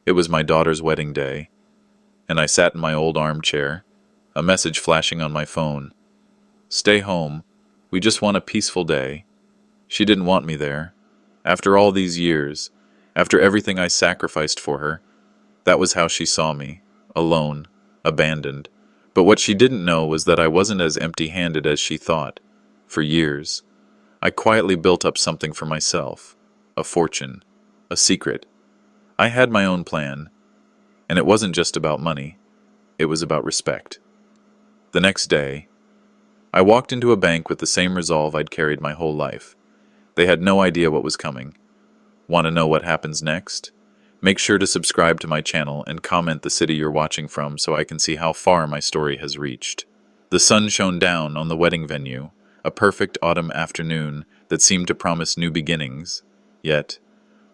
It was my daughter's wedding day, and I sat in my old armchair, a message flashing on my phone. Stay home. We just want a peaceful day. She didn't want me there. After all these years, after everything I sacrificed for her, that was how she saw me, alone, abandoned. But what she didn't know was that I wasn't as empty-handed as she thought. For years, I quietly built up something for myself, a fortune, a secret. I had my own plan, and it wasn't just about money. It was about respect. The next day, I walked into a bank with the same resolve I'd carried my whole life. They had no idea what was coming. Want to know what happens next? Make sure to subscribe to my channel and comment the city you're watching from so I can see how far my story has reached. The sun shone down on the wedding venue, a perfect autumn afternoon that seemed to promise new beginnings. Yet,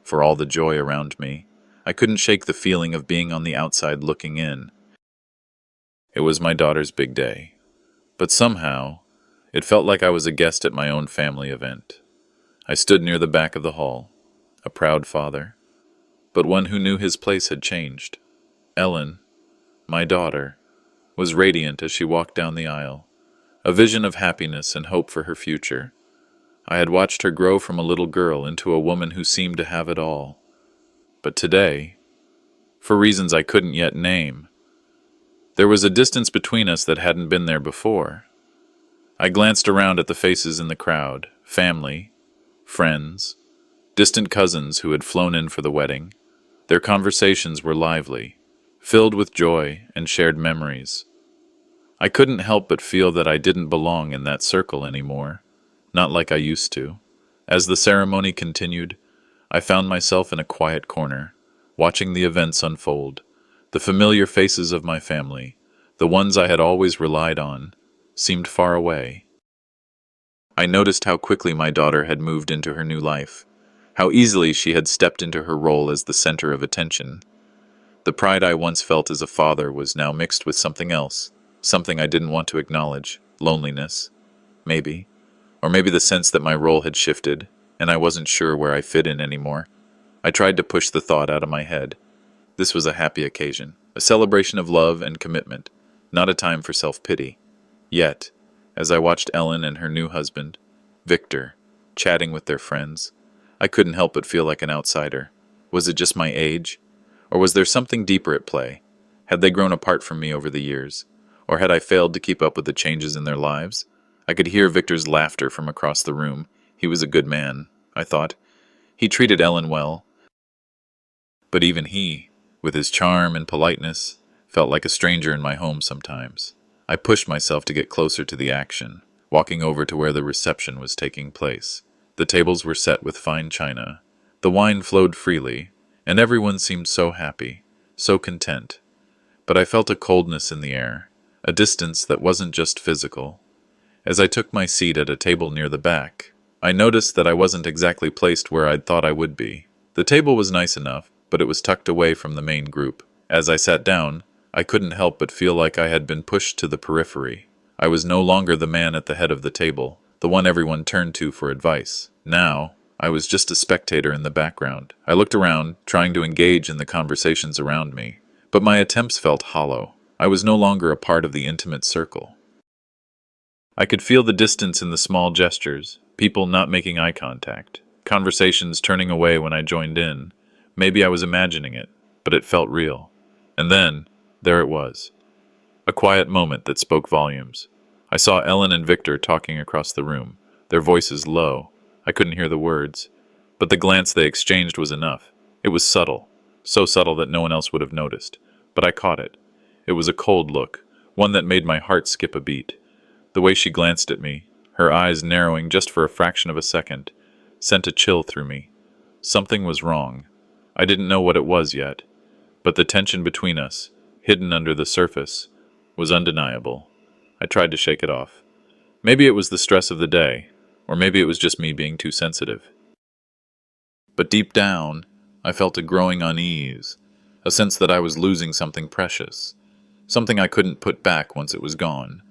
for all the joy around me, I couldn't shake the feeling of being on the outside looking in. It was my daughter's big day, but somehow, it felt like I was a guest at my own family event. I stood near the back of the hall, a proud father, but one who knew his place had changed. Ellen, my daughter, was radiant as she walked down the aisle, a vision of happiness and hope for her future. I had watched her grow from a little girl into a woman who seemed to have it all. But today, for reasons I couldn't yet name, there was a distance between us that hadn't been there before. I glanced around at the faces in the crowd, family, friends, distant cousins who had flown in for the wedding. Their conversations were lively, filled with joy and shared memories. I couldn't help but feel that I didn't belong in that circle anymore, not like I used to. As the ceremony continued, I found myself in a quiet corner, watching the events unfold. The familiar faces of my family, the ones I had always relied on, seemed far away. I noticed how quickly my daughter had moved into her new life, how easily she had stepped into her role as the center of attention. The pride I once felt as a father was now mixed with something else, something I didn't want to acknowledge, loneliness, maybe, or maybe the sense that my role had shifted, and I wasn't sure where I fit in anymore. I tried to push the thought out of my head. This was a happy occasion, a celebration of love and commitment, not a time for self-pity. Yet, as I watched Ellen and her new husband, Victor, chatting with their friends, I couldn't help but feel like an outsider. Was it just my age? Or was there something deeper at play? Had they grown apart from me over the years? Or had I failed to keep up with the changes in their lives? I could hear Victor's laughter from across the room. He was a good man, I thought. He treated Ellen well. But even he, with his charm and politeness, felt like a stranger in my home sometimes. I pushed myself to get closer to the action, walking over to where the reception was taking place. The tables were set with fine china. The wine flowed freely, and everyone seemed so happy, so content. But I felt a coldness in the air, a distance that wasn't just physical. As I took my seat at a table near the back, I noticed that I wasn't exactly placed where I'd thought I would be. The table was nice enough, but it was tucked away from the main group. As I sat down, I couldn't help but feel like I had been pushed to the periphery. I was no longer the man at the head of the table, the one everyone turned to for advice. Now, I was just a spectator in the background. I looked around, trying to engage in the conversations around me, but my attempts felt hollow. I was no longer a part of the intimate circle. I could feel the distance in the small gestures, people not making eye contact, conversations turning away when I joined in. Maybe I was imagining it, but it felt real. And then, there it was. A quiet moment that spoke volumes. I saw Ellen and Victor talking across the room, their voices low. I couldn't hear the words, but the glance they exchanged was enough. It was subtle, so subtle that no one else would have noticed, but I caught it. It was a cold look, one that made my heart skip a beat. The way she glanced at me, her eyes narrowing just for a fraction of a second, sent a chill through me. Something was wrong. I didn't know what it was yet, but the tension between us, hidden under the surface, was undeniable. I tried to shake it off. Maybe it was the stress of the day, or maybe it was just me being too sensitive. But deep down, I felt a growing unease, a sense that I was losing something precious, something I couldn't put back once it was gone.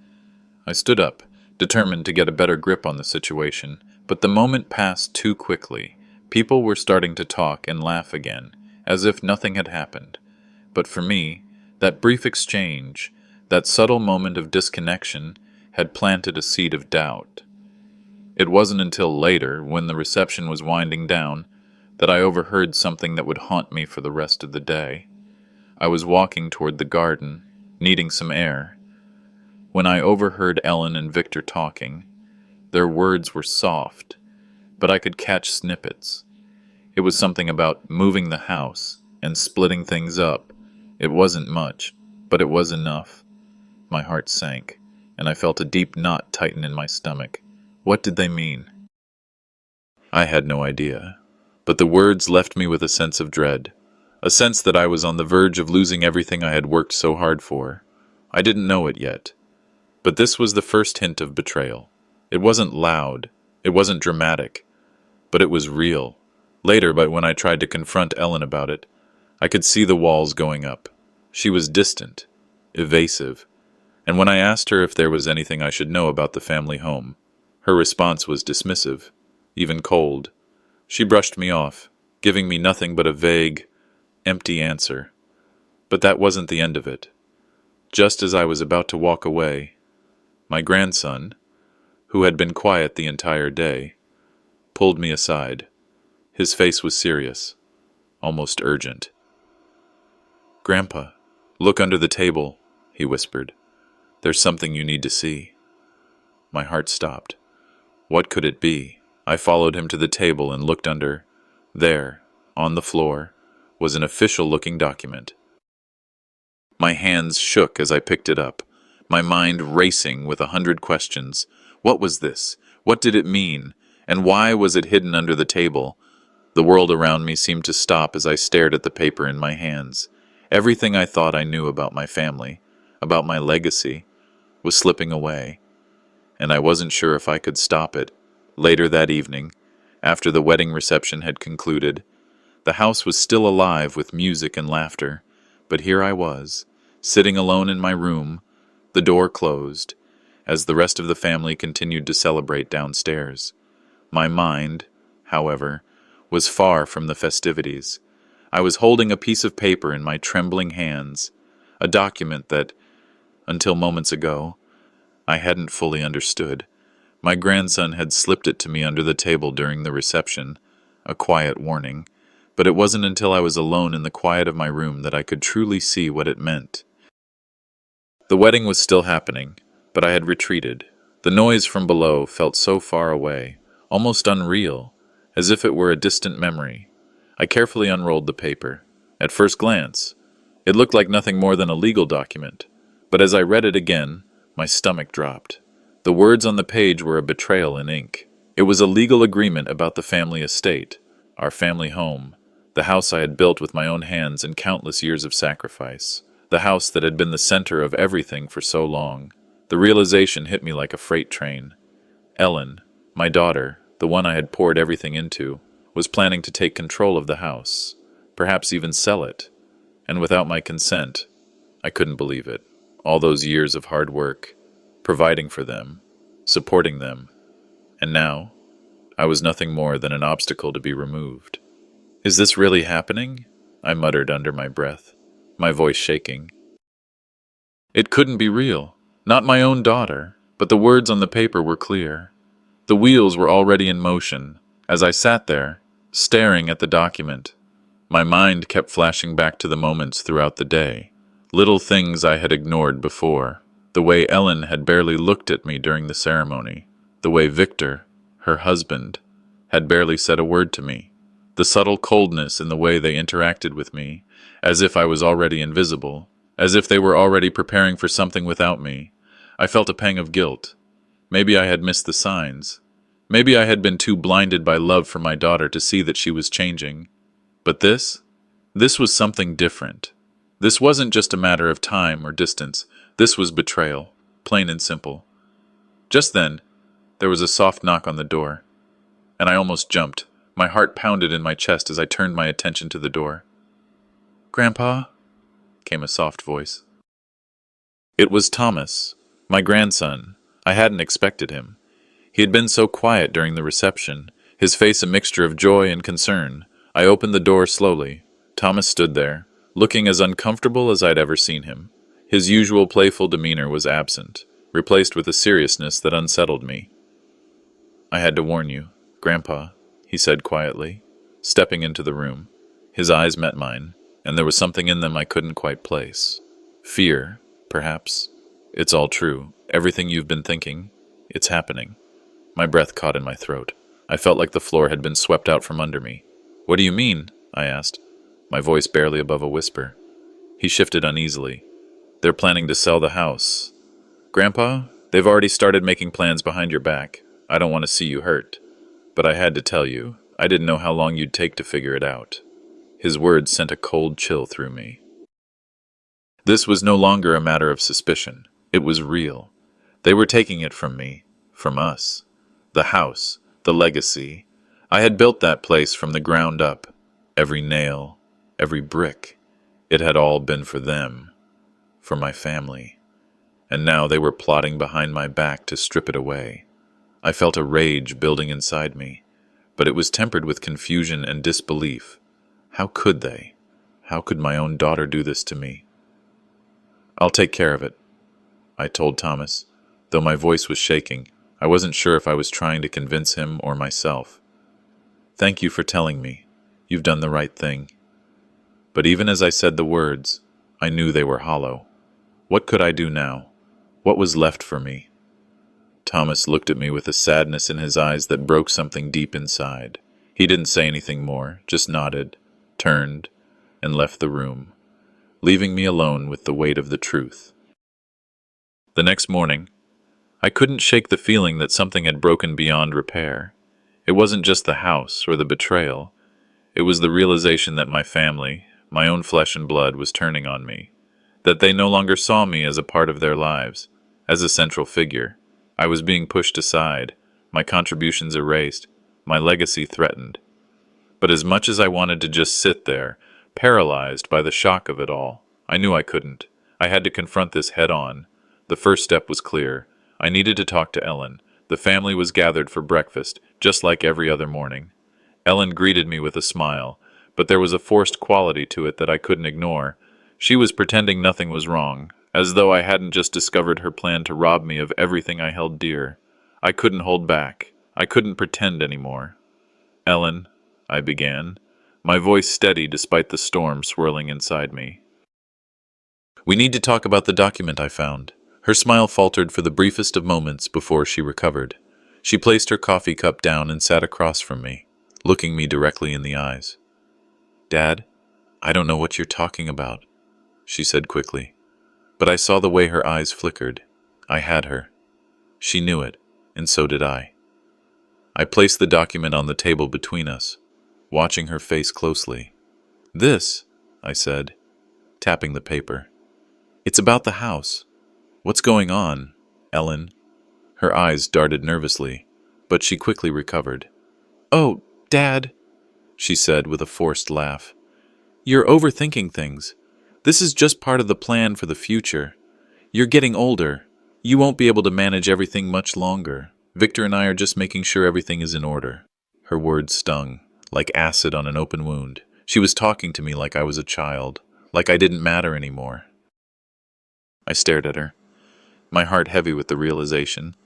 I stood up, determined to get a better grip on the situation, but the moment passed too quickly. People were starting to talk and laugh again, as if nothing had happened. But for me, that brief exchange, that subtle moment of disconnection, had planted a seed of doubt. It wasn't until later, when the reception was winding down, that I overheard something that would haunt me for the rest of the day. I was walking toward the garden, needing some air, when I overheard Ellen and Victor talking. Their words were soft, but I could catch snippets. It was something about moving the house and splitting things up. It wasn't much, but it was enough. My heart sank, and I felt a deep knot tighten in my stomach. What did they mean? I had no idea, but the words left me with a sense of dread, a sense that I was on the verge of losing everything I had worked so hard for. I didn't know it yet, but this was the first hint of betrayal. It wasn't loud, it wasn't dramatic, but it was real. Later, but when I tried to confront Ellen about it, I could see the walls going up. She was distant, evasive, and when I asked her if there was anything I should know about the family home, her response was dismissive, even cold. She brushed me off, giving me nothing but a vague, empty answer. But that wasn't the end of it. Just as I was about to walk away, my grandson, who had been quiet the entire day, pulled me aside. His face was serious, almost urgent. "Grandpa, look under the table," he whispered. "There's something you need to see." My heart stopped. What could it be? I followed him to the table and looked under. There, on the floor, was an official-looking document. My hands shook as I picked it up, my mind racing with 100 questions. What was this? What did it mean? And why was it hidden under the table? The world around me seemed to stop as I stared at the paper in my hands. Everything I thought I knew about my family, about my legacy, was slipping away, and I wasn't sure if I could stop it. Later that evening, after the wedding reception had concluded, the house was still alive with music and laughter, but here I was, sitting alone in my room, the door closed, as the rest of the family continued to celebrate downstairs. My mind, however, was far from the festivities. I was holding a piece of paper in my trembling hands, a document that, until moments ago, I hadn't fully understood. My grandson had slipped it to me under the table during the reception, a quiet warning, but it wasn't until I was alone in the quiet of my room that I could truly see what it meant. The wedding was still happening, but I had retreated. The noise from below felt so far away, almost unreal, as if it were a distant memory. I carefully unrolled the paper. At first glance, it looked like nothing more than a legal document, but as I read it again, my stomach dropped. The words on the page were a betrayal in ink. It was a legal agreement about the family estate, our family home, the house I had built with my own hands in countless years of sacrifice, the house that had been the center of everything for so long. The realization hit me like a freight train. Ellen, my daughter, the one I had poured everything into, was planning to take control of the house, perhaps even sell it, and without my consent. I couldn't believe it. All those years of hard work, providing for them, supporting them, and now I was nothing more than an obstacle to be removed. "Is this really happening?" I muttered under my breath, my voice shaking. It couldn't be real. Not my own daughter, but the words on the paper were clear. The wheels were already in motion. As I sat there, staring at the document, my mind kept flashing back to the moments throughout the day, little things I had ignored before. The way Ellen had barely looked at me during the ceremony, the way Victor, her husband, had barely said a word to me, the subtle coldness in the way they interacted with me, as if I was already invisible, as if they were already preparing for something without me. I felt a pang of guilt. Maybe I had missed the signs. Maybe I had been too blinded by love for my daughter to see that she was changing. But this was something different. This wasn't just a matter of time or distance. This was betrayal, plain and simple. Just then, there was a soft knock on the door, and I almost jumped. My heart pounded in my chest as I turned my attention to the door. "Grandpa?" came a soft voice. It was Thomas, my grandson. I hadn't expected him. He had been so quiet during the reception, his face a mixture of joy and concern. I opened the door slowly, Thomas stood there, looking as uncomfortable as I'd ever seen him. His usual playful demeanor was absent, replaced with a seriousness that unsettled me. "I had to warn you, Grandpa," he said quietly, stepping into the room. His eyes met mine, and there was something in them I couldn't quite place. Fear, perhaps. "It's all true. Everything you've been thinking. It's happening." My breath caught in my throat. I felt like the floor had been swept out from under me. "What do you mean?" I asked, my voice barely above a whisper. He shifted uneasily. "They're planning to sell the house. Grandpa, they've already started making plans behind your back. I don't want to see you hurt. But I had to tell you, I didn't know how long you'd take to figure it out." His words sent a cold chill through me. This was no longer a matter of suspicion. It was real. They were taking it from me, from us. The house, the legacy. I had built that place from the ground up. Every nail, every brick. It had all been for them, for my family. And now they were plotting behind my back to strip it away. I felt a rage building inside me, but it was tempered with confusion and disbelief. How could they? How could my own daughter do this to me? "I'll take care of it," I told Thomas. Though my voice was shaking, I wasn't sure if I was trying to convince him or myself. "Thank you for telling me. You've done the right thing." But even as I said the words, I knew they were hollow. What could I do now? What was left for me? Thomas looked at me with a sadness in his eyes that broke something deep inside. He didn't say anything more, just nodded, turned, and left the room, leaving me alone with the weight of the truth. The next morning, I couldn't shake the feeling that something had broken beyond repair. It wasn't just the house or the betrayal. It was the realization that my family, my own flesh and blood, was turning on me, that they no longer saw me as a part of their lives, as a central figure. I was being pushed aside, my contributions erased, my legacy threatened. But as much as I wanted to just sit there, paralyzed by the shock of it all, I knew I couldn't. I had to confront this head on. The first step was clear. I needed to talk to Ellen. The family was gathered for breakfast, just like every other morning. Ellen greeted me with a smile, but there was a forced quality to it that I couldn't ignore. She was pretending nothing was wrong, as though I hadn't just discovered her plan to rob me of everything I held dear. I couldn't hold back. I couldn't pretend anymore. "Ellen," I began, my voice steady despite the storm swirling inside me. "We need to talk about the document I found." Her smile faltered for the briefest of moments before she recovered. She placed her coffee cup down and sat across from me, looking me directly in the eyes. "Dad, I don't know what you're talking about," she said quickly. But I saw the way her eyes flickered. I had her. She knew it, and so did I. I placed the document on the table between us, watching her face closely. "This," I said, tapping the paper. "It's about the house. What's going on, Ellen?" Her eyes darted nervously, but she quickly recovered. "Oh, Dad," she said with a forced laugh. "You're overthinking things. This is just part of the plan for the future. You're getting older. You won't be able to manage everything much longer. Victor and I are just making sure everything is in order." Her words stung, like acid on an open wound. She was talking to me like I was a child, like I didn't matter anymore. I stared at her, my heart heavy with the realization.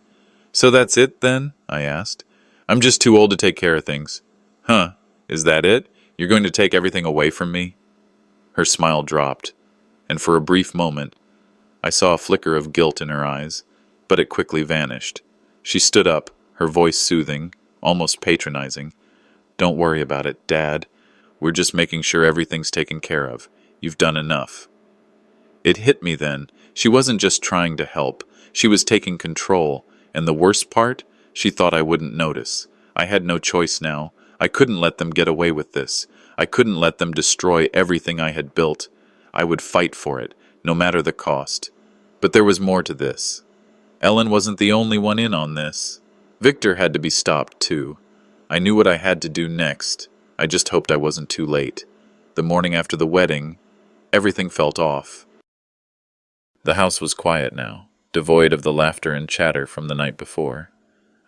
"So that's it, then?" I asked. "I'm just too old to take care of things." "Huh, is that it? You're going to take everything away from me?" Her smile dropped, and for a brief moment, I saw a flicker of guilt in her eyes, but it quickly vanished. She stood up, her voice soothing, almost patronizing. "Don't worry about it, Dad. We're just making sure everything's taken care of. You've done enough." It hit me then. She wasn't just trying to help. She was taking control, and the worst part, she thought I wouldn't notice. I had no choice now. I couldn't let them get away with this. I couldn't let them destroy everything I had built. I would fight for it, no matter the cost. But there was more to this. Ellen wasn't the only one in on this. Victor had to be stopped, too. I knew what I had to do next. I just hoped I wasn't too late. The morning after the wedding, everything felt off. The house was quiet now, devoid of the laughter and chatter from the night before.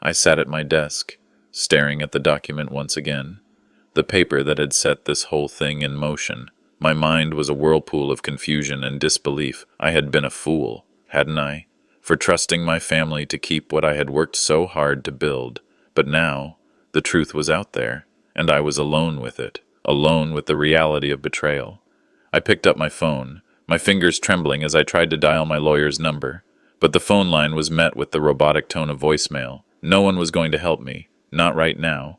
I sat at my desk, staring at the document once again, the paper that had set this whole thing in motion. My mind was a whirlpool of confusion and disbelief. I had been a fool, hadn't I, for trusting my family to keep what I had worked so hard to build. But now, the truth was out there, and I was alone with it, alone with the reality of betrayal. I picked up my phone, my fingers trembling as I tried to dial my lawyer's number. But the phone line was met with the robotic tone of voicemail. No one was going to help me, not right now.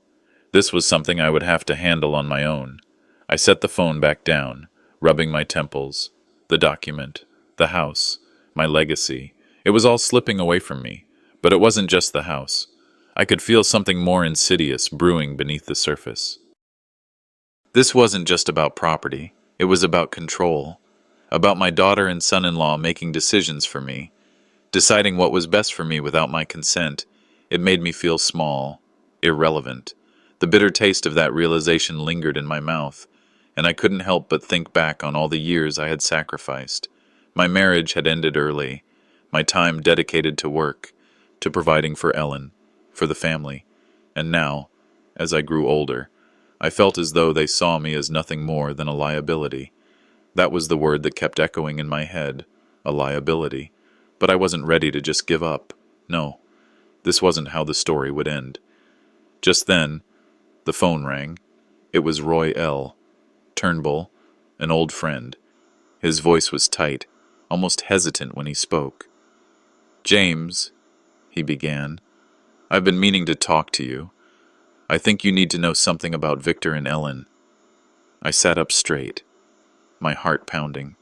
This was something I would have to handle on my own. I set the phone back down, rubbing my temples. The document, the house, my legacy. It was all slipping away from me. But it wasn't just the house. I could feel something more insidious brewing beneath the surface. This wasn't just about property. It was about control. About my daughter and son-in-law making decisions for me. Deciding what was best for me without my consent. It made me feel small, irrelevant. The bitter taste of that realization lingered in my mouth, and I couldn't help but think back on all the years I had sacrificed. My marriage had ended early, my time dedicated to work, to providing for Ellen, for the family, and now, as I grew older, I felt as though they saw me as nothing more than a liability. That was the word that kept echoing in my head, a liability. But I wasn't ready to just give up. No, this wasn't how the story would end. Just then, the phone rang. It was Roy L. Turnbull, an old friend. His voice was tight, almost hesitant when he spoke. "James," he began, "I've been meaning to talk to you. I think you need to know something about Victor and Ellen." I sat up straight, my heart pounding.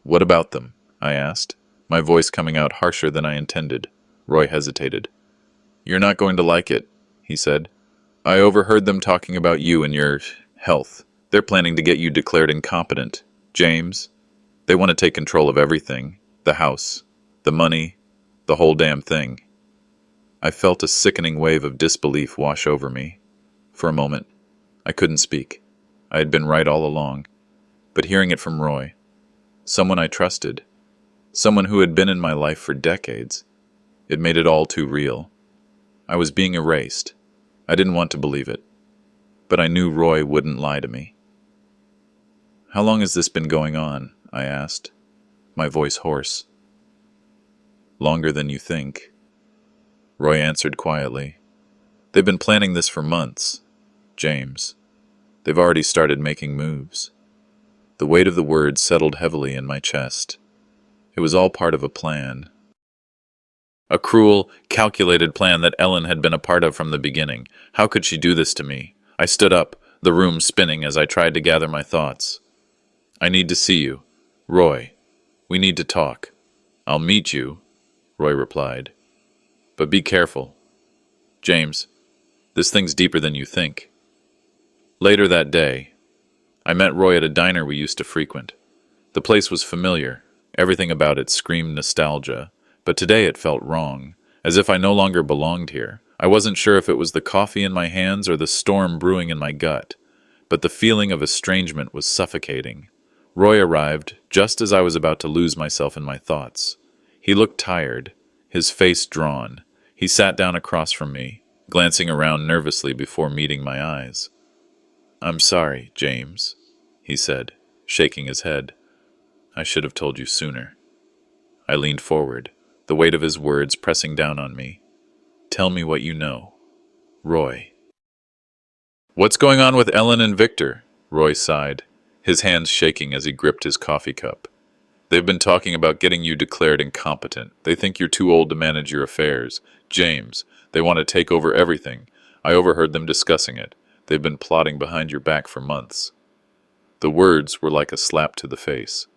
"What about them?" I asked, my voice coming out harsher than I intended. Roy hesitated. "You're not going to like it," he said. "I overheard them talking about you and your health. They're planning to get you declared incompetent. James, they want to take control of everything. The house, the money, the whole damn thing." I felt a sickening wave of disbelief wash over me. For a moment, I couldn't speak. I had been right all along. But hearing it from Roy, someone I trusted, someone who had been in my life for decades, it made it all too real. I was being erased. I didn't want to believe it. But I knew Roy wouldn't lie to me. "How long has this been going on?" I asked, my voice hoarse. "Longer than you think," Roy answered quietly. "They've been planning this for months, James. They've already started making moves." The weight of the words settled heavily in my chest. It was all part of a plan. A cruel, calculated plan that Ellen had been a part of from the beginning. How could she do this to me? I stood up, the room spinning as I tried to gather my thoughts. "I need to see you. Roy, we need to talk." "I'll meet you," Roy replied. "But be careful. James, this thing's deeper than you think." Later that day, I met Roy at a diner we used to frequent. The place was familiar. Everything about it screamed nostalgia. But today it felt wrong, as if I no longer belonged here. I wasn't sure if it was the coffee in my hands or the storm brewing in my gut. But the feeling of estrangement was suffocating. Roy arrived just as I was about to lose myself in my thoughts. He looked tired, his face drawn. He sat down across from me, glancing around nervously before meeting my eyes. "I'm sorry, James," he said, shaking his head. "I should have told you sooner." I leaned forward, the weight of his words pressing down on me. "Tell me what you know, Roy." "What's going on with Ellen and Victor?" Roy sighed, his hands shaking as he gripped his coffee cup. "They've been talking about getting you declared incompetent. They think you're too old to manage your affairs. James, they want to take over everything. I overheard them discussing it. They've been plotting behind your back for months." The words were like a slap to the face.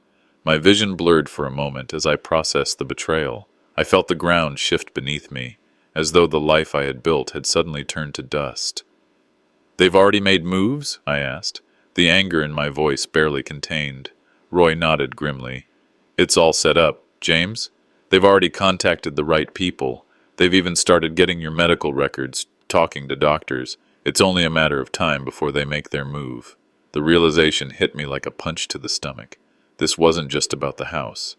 My vision blurred for a moment as I processed the betrayal. I felt the ground shift beneath me, as though the life I had built had suddenly turned to dust. "They've already made moves?" I asked, the anger in my voice barely contained. Roy nodded grimly. "It's all set up, James. They've already contacted the right people. They've even started getting your medical records, talking to doctors. It's only a matter of time before they make their move." The realization hit me like a punch to the stomach. This wasn't just about the house.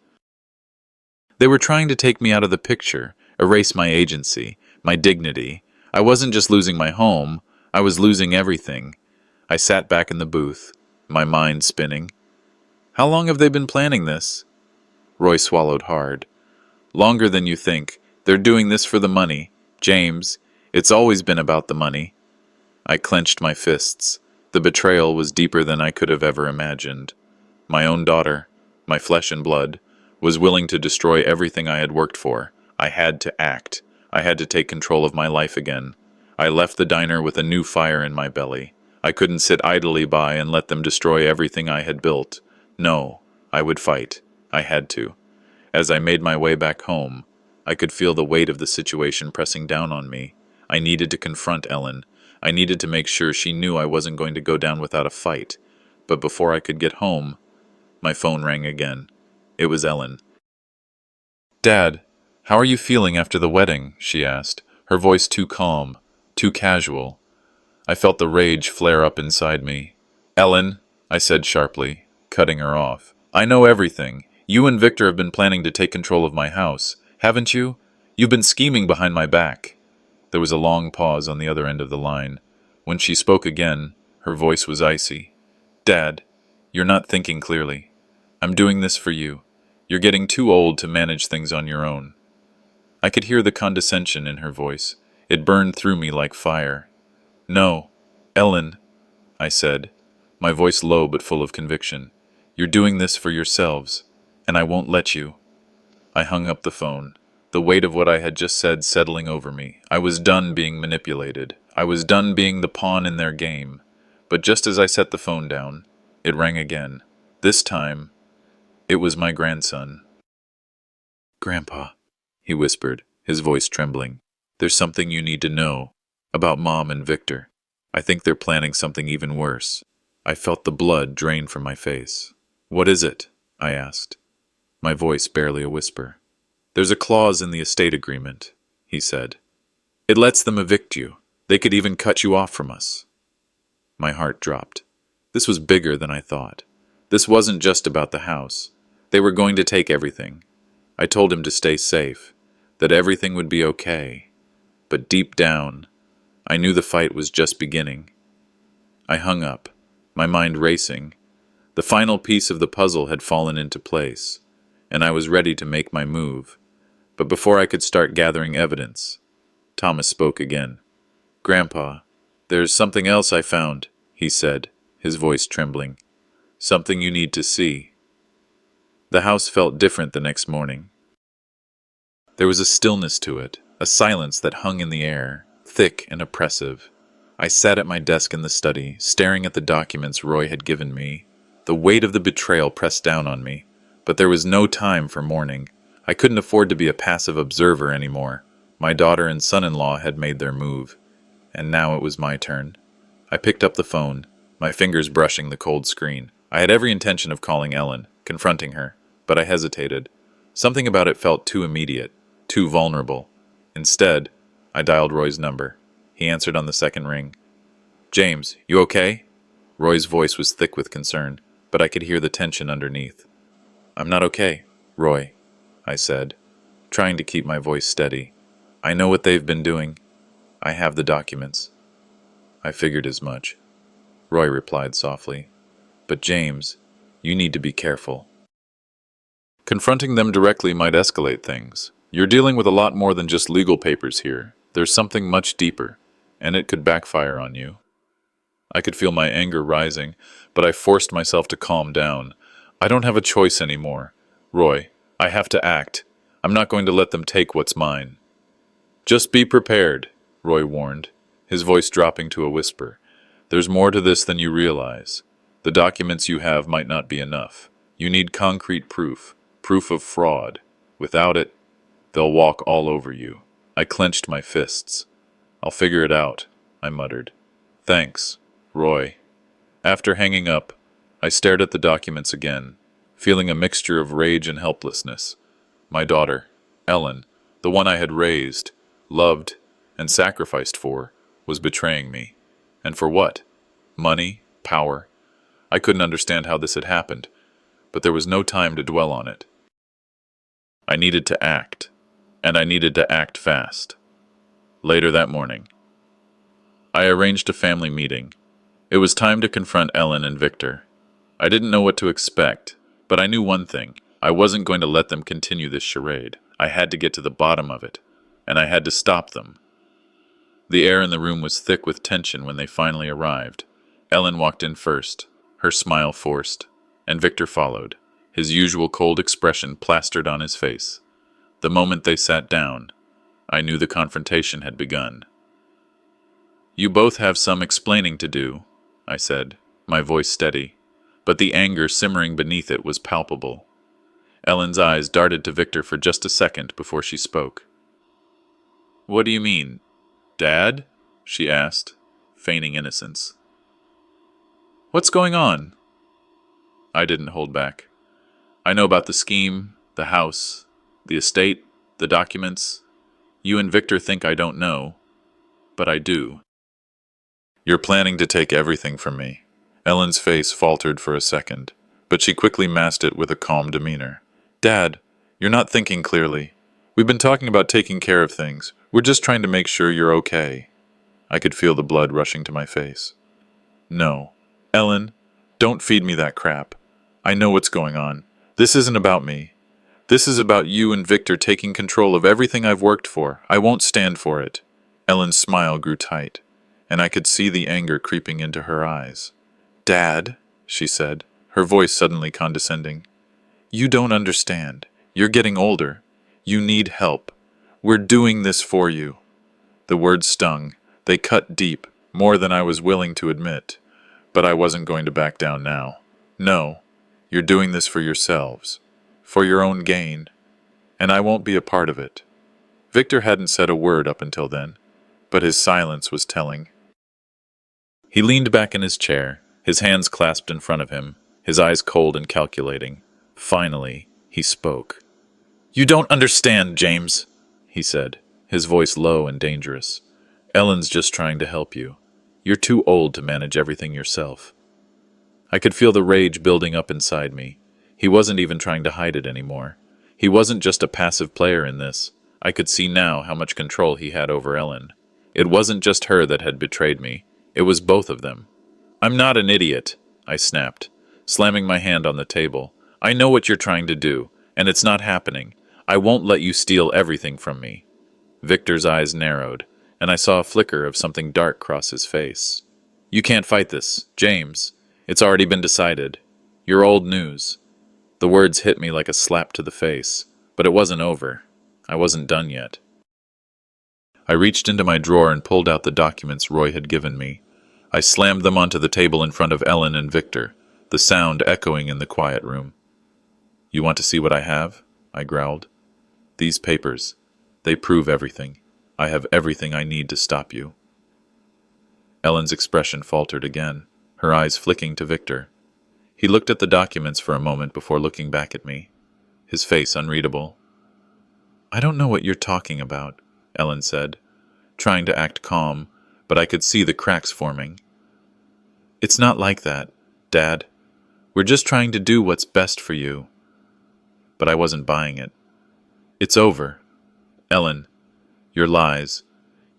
They were trying to take me out of the picture, erase my agency, my dignity. I wasn't just losing my home, I was losing everything. I sat back in the booth, my mind spinning. How long have they been planning this? Roy swallowed hard. Longer than you think. They're doing this for the money. James, it's always been about the money. I clenched my fists. The betrayal was deeper than I could have ever imagined. My own daughter, my flesh and blood, was willing to destroy everything I had worked for. I had to act. I had to take control of my life again. I left the diner with a new fire in my belly. I couldn't sit idly by and let them destroy everything I had built. No, I would fight. I had to. As I made my way back home, I could feel the weight of the situation pressing down on me. I needed to confront Ellen. I needed to make sure she knew I wasn't going to go down without a fight. But before I could get home, my phone rang again. It was Ellen. "Dad, how are you feeling after the wedding?" she asked, her voice too calm, too casual. I felt the rage flare up inside me. "Ellen," I said sharply, cutting her off. "I know everything. You and Victor have been planning to take control of my house, haven't you? You've been scheming behind my back." There was a long pause on the other end of the line. When she spoke again, her voice was icy. "Dad, you're not thinking clearly. I'm doing this for you. You're getting too old to manage things on your own." I could hear the condescension in her voice. It burned through me like fire. "No, Ellen," I said, my voice low but full of conviction. "You're doing this for yourselves, and I won't let you." I hung up the phone, the weight of what I had just said settling over me. I was done being manipulated. I was done being the pawn in their game. But just as I set the phone down, it rang again. This time, it was my grandson. "Grandpa," he whispered, his voice trembling. "There's something you need to know about Mom and Victor. I think they're planning something even worse." I felt the blood drain from my face. "What is it?" I asked, my voice barely a whisper. "There's a clause in the estate agreement," he said. "It lets them evict you. They could even cut you off from us." My heart dropped. This was bigger than I thought. This wasn't just about the house. They were going to take everything. I told him to stay safe, that everything would be okay. But deep down, I knew the fight was just beginning. I hung up, my mind racing. The final piece of the puzzle had fallen into place, and I was ready to make my move. But before I could start gathering evidence, Thomas spoke again. "Grandpa, there's something else I found," he said, his voice trembling. "Something you need to see." The house felt different the next morning. There was a stillness to it, a silence that hung in the air, thick and oppressive. I sat at my desk in the study, staring at the documents Roy had given me. The weight of the betrayal pressed down on me, but there was no time for mourning. I couldn't afford to be a passive observer anymore. My daughter and son-in-law had made their move, and now it was my turn. I picked up the phone, my fingers brushing the cold screen. I had every intention of calling Ellen, confronting her, but I hesitated. Something about it felt too immediate, too vulnerable. Instead, I dialed Roy's number. He answered on the second ring. "James, you okay?" Roy's voice was thick with concern, but I could hear the tension underneath. "I'm not okay, Roy," I said, trying to keep my voice steady. "I know what they've been doing. I have the documents." "I figured as much," Roy replied softly. "But James, you need to be careful. Confronting them directly might escalate things. You're dealing with a lot more than just legal papers here. There's something much deeper, and it could backfire on you." I could feel my anger rising, but I forced myself to calm down. "I don't have a choice anymore. Roy, I have to act. I'm not going to let them take what's mine." "Just be prepared," Roy warned, his voice dropping to a whisper. "There's more to this than you realize. The documents you have might not be enough. You need concrete proof, proof of fraud. Without it, they'll walk all over you." I clenched my fists. "I'll figure it out," I muttered. "Thanks, Roy." After hanging up, I stared at the documents again, feeling a mixture of rage and helplessness. My daughter, Ellen, the one I had raised, loved, and sacrificed for, was betraying me. And for what? Money? Power? I couldn't understand how this had happened, but there was no time to dwell on it. I needed to act, and I needed to act fast. Later that morning, I arranged a family meeting. It was time to confront Ellen and Victor. I didn't know what to expect, but I knew one thing. I wasn't going to let them continue this charade. I had to get to the bottom of it, and I had to stop them. The air in the room was thick with tension when they finally arrived. Ellen walked in first, her smile forced, and Victor followed, his usual cold expression plastered on his face. The moment they sat down, I knew the confrontation had begun. "You both have some explaining to do," I said, my voice steady, but the anger simmering beneath it was palpable. Ellen's eyes darted to Victor for just a second before she spoke. "What do you mean, Dad?" she asked, feigning innocence. "What's going on?" I didn't hold back. "I know about the scheme, the house, the estate, the documents. You and Victor think I don't know, but I do." "You're planning to take everything from me." Ellen's face faltered for a second, but she quickly masked it with a calm demeanor. "Dad, you're not thinking clearly. We've been talking about taking care of things. We're just trying to make sure you're okay." I could feel the blood rushing to my face. "No. Ellen, don't feed me that crap. I know what's going on. This isn't about me. This is about you and Victor taking control of everything I've worked for. I won't stand for it." Ellen's smile grew tight, and I could see the anger creeping into her eyes. "Dad," she said, her voice suddenly condescending, "you don't understand. You're getting older. You need help. We're doing this for you." The words stung. They cut deep, more than I was willing to admit. But I wasn't going to back down now. "No, you're doing this for yourselves, for your own gain, and I won't be a part of it." Victor hadn't said a word up until then, but his silence was telling. He leaned back in his chair, his hands clasped in front of him, his eyes cold and calculating. Finally, he spoke. "You don't understand, James," he said, his voice low and dangerous. "Ellen's just trying to help you. You're too old to manage everything yourself." I could feel the rage building up inside me. He wasn't even trying to hide it anymore. He wasn't just a passive player in this. I could see now how much control he had over Ellen. It wasn't just her that had betrayed me. It was both of them. "I'm not an idiot," I snapped, slamming my hand on the table. "I know what you're trying to do, and it's not happening. I won't let you steal everything from me." Victor's eyes narrowed, and I saw a flicker of something dark cross his face. "You can't fight this, James. It's already been decided. You're old news." The words hit me like a slap to the face, but it wasn't over. I wasn't done yet. I reached into my drawer and pulled out the documents Roy had given me. I slammed them onto the table in front of Ellen and Victor, the sound echoing in the quiet room. "You want to see what I have?" I growled. "These papers. They prove everything. I have everything I need to stop you." Ellen's expression faltered again, her eyes flicking to Victor. He looked at the documents for a moment before looking back at me, his face unreadable. "I don't know what you're talking about," Ellen said, trying to act calm, but I could see the cracks forming. "It's not like that, Dad. We're just trying to do what's best for you." But I wasn't buying it. "It's over. Ellen, your lies,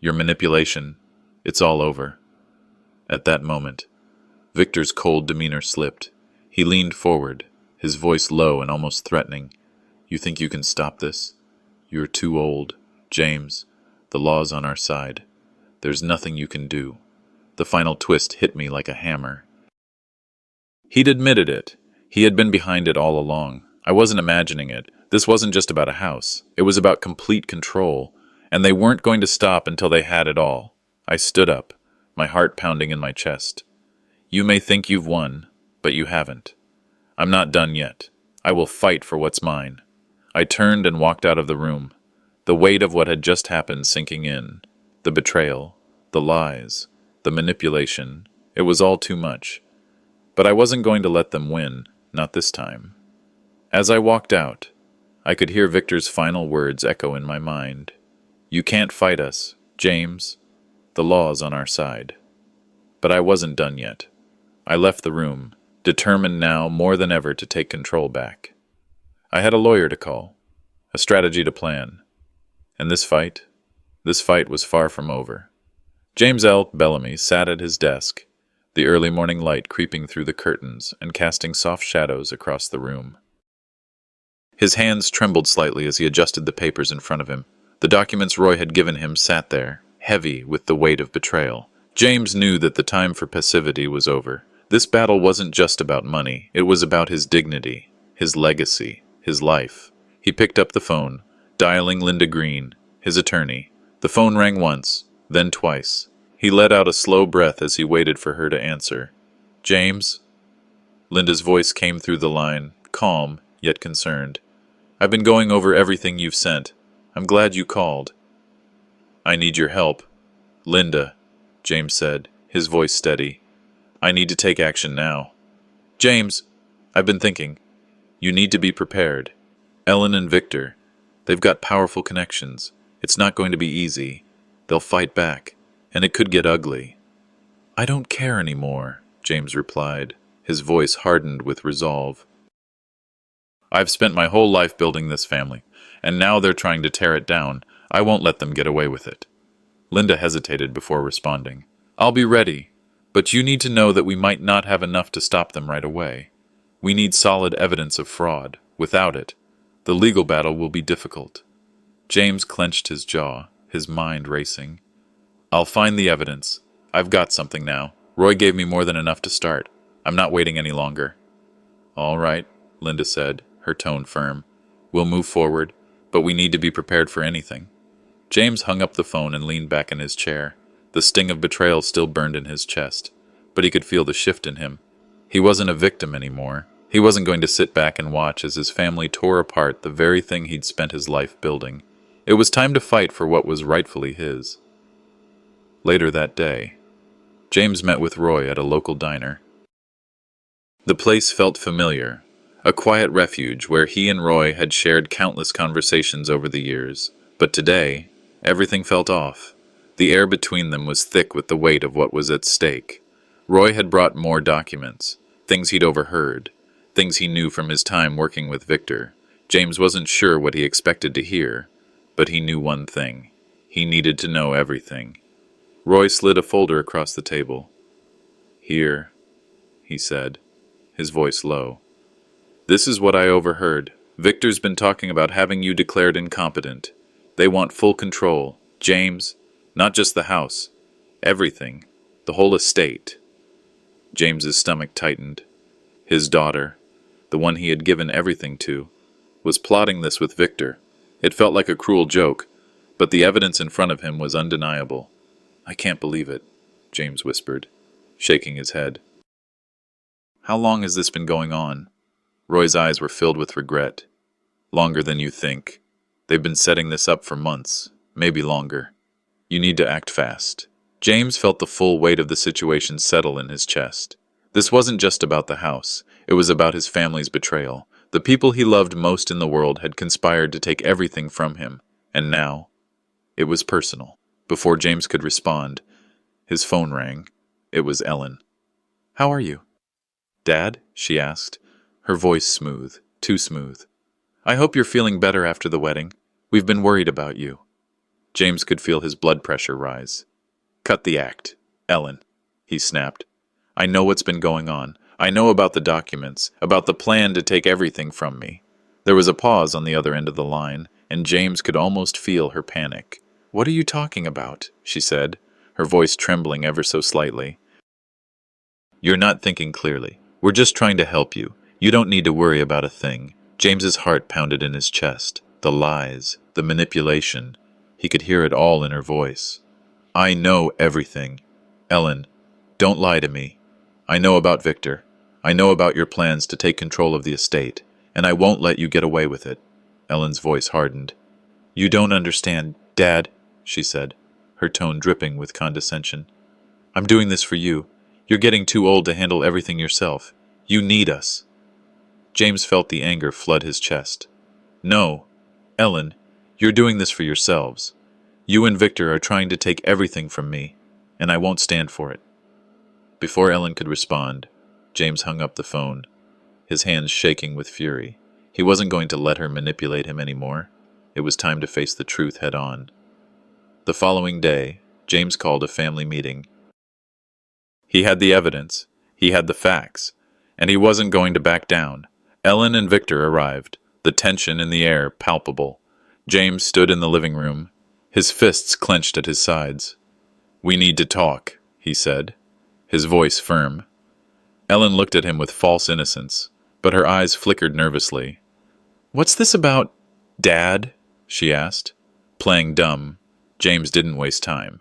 your manipulation, it's all over." At that moment, Victor's cold demeanor slipped. He leaned forward, his voice low and almost threatening. "You think you can stop this? You're too old. James, the law's on our side. There's nothing you can do." The final twist hit me like a hammer. He'd admitted it. He had been behind it all along. I wasn't imagining it. This wasn't just about a house. It was about complete control, and they weren't going to stop until they had it all. I stood up, my heart pounding in my chest. "You may think you've won, but you haven't. I'm not done yet. I will fight for what's mine." I turned and walked out of the room, the weight of what had just happened sinking in. The betrayal, the lies, the manipulation. It was all too much. But I wasn't going to let them win, not this time. As I walked out, I could hear Victor's final words echo in my mind. "You can't fight us, James. The law's on our side." But I wasn't done yet. I left the room, determined now more than ever to take control back. I had a lawyer to call, a strategy to plan. And this fight was far from over. James L. Bellamy sat at his desk, the early morning light creeping through the curtains and casting soft shadows across the room. His hands trembled slightly as he adjusted the papers in front of him. The documents Roy had given him sat there, heavy with the weight of betrayal. James knew that the time for passivity was over. This battle wasn't just about money, it was about his dignity, his legacy, his life. He picked up the phone, dialing Linda Green, his attorney. The phone rang once, then twice. He let out a slow breath as he waited for her to answer. "James?" Linda's voice came through the line, calm, yet concerned. "I've been going over everything you've sent. I'm glad you called." "I need your help." "Linda," James said, his voice steady. "I need to take action now." "James, I've been thinking. You need to be prepared. Ellen and Victor, they've got powerful connections. It's not going to be easy. They'll fight back, and it could get ugly." "I don't care anymore," James replied, his voice hardened with resolve. "I've spent my whole life building this family, and now they're trying to tear it down. I won't let them get away with it." Linda hesitated before responding. "I'll be ready, but you need to know that we might not have enough to stop them right away. We need solid evidence of fraud. Without it, the legal battle will be difficult." James clenched his jaw, his mind racing. "I'll find the evidence. I've got something now. Roy gave me more than enough to start. I'm not waiting any longer." "All right," Linda said, her tone firm. "We'll move forward, but we need to be prepared for anything." James hung up the phone and leaned back in his chair. The sting of betrayal still burned in his chest, but he could feel the shift in him. He wasn't a victim anymore. He wasn't going to sit back and watch as his family tore apart the very thing he'd spent his life building. It was time to fight for what was rightfully his. Later that day, James met with Roy at a local diner. The place felt familiar, a quiet refuge where he and Roy had shared countless conversations over the years. But today, everything felt off. The air between them was thick with the weight of what was at stake. Roy had brought more documents, things he'd overheard, things he knew from his time working with Victor. James wasn't sure what he expected to hear, but he knew one thing. He needed to know everything. Roy slid a folder across the table. "Here," he said, his voice low. "This is what I overheard. Victor's been talking about having you declared incompetent. They want full control. James, not just the house. Everything. The whole estate." James's stomach tightened. His daughter, the one he had given everything to, was plotting this with Victor. It felt like a cruel joke, but the evidence in front of him was undeniable. "I can't believe it," James whispered, shaking his head. "How long has this been going on?" Roy's eyes were filled with regret. "Longer than you think. They've been setting this up for months, maybe longer. You need to act fast." James felt the full weight of the situation settle in his chest. This wasn't just about the house. It was about his family's betrayal. The people he loved most in the world had conspired to take everything from him, and now it was personal. Before James could respond, his phone rang. It was Ellen. "How are you?" "Dad?" she asked, her voice smooth, too smooth. "I hope you're feeling better after the wedding. We've been worried about you." James could feel his blood pressure rise. "Cut the act, Ellen," he snapped. "I know what's been going on. I know about the documents, about the plan to take everything from me." There was a pause on the other end of the line, and James could almost feel her panic. "What are you talking about?" she said, her voice trembling ever so slightly. "You're not thinking clearly. We're just trying to help you. You don't need to worry about a thing." James's heart pounded in his chest. The lies, the manipulation. He could hear it all in her voice. "I know everything. Ellen, don't lie to me. I know about Victor. I know about your plans to take control of the estate, and I won't let you get away with it." Ellen's voice hardened. "You don't understand, Dad," she said, her tone dripping with condescension. "I'm doing this for you. You're getting too old to handle everything yourself. You need us." James felt the anger flood his chest. "No, Ellen, you're doing this for yourselves. You and Victor are trying to take everything from me, and I won't stand for it." Before Ellen could respond, James hung up the phone, his hands shaking with fury. He wasn't going to let her manipulate him anymore. It was time to face the truth head on. The following day, James called a family meeting. He had the evidence, he had the facts, and he wasn't going to back down. Ellen and Victor arrived, the tension in the air palpable. James stood in the living room, his fists clenched at his sides. "We need to talk," he said, his voice firm. Ellen looked at him with false innocence, but her eyes flickered nervously. "What's this about, Dad?" she asked. Playing dumb, James didn't waste time.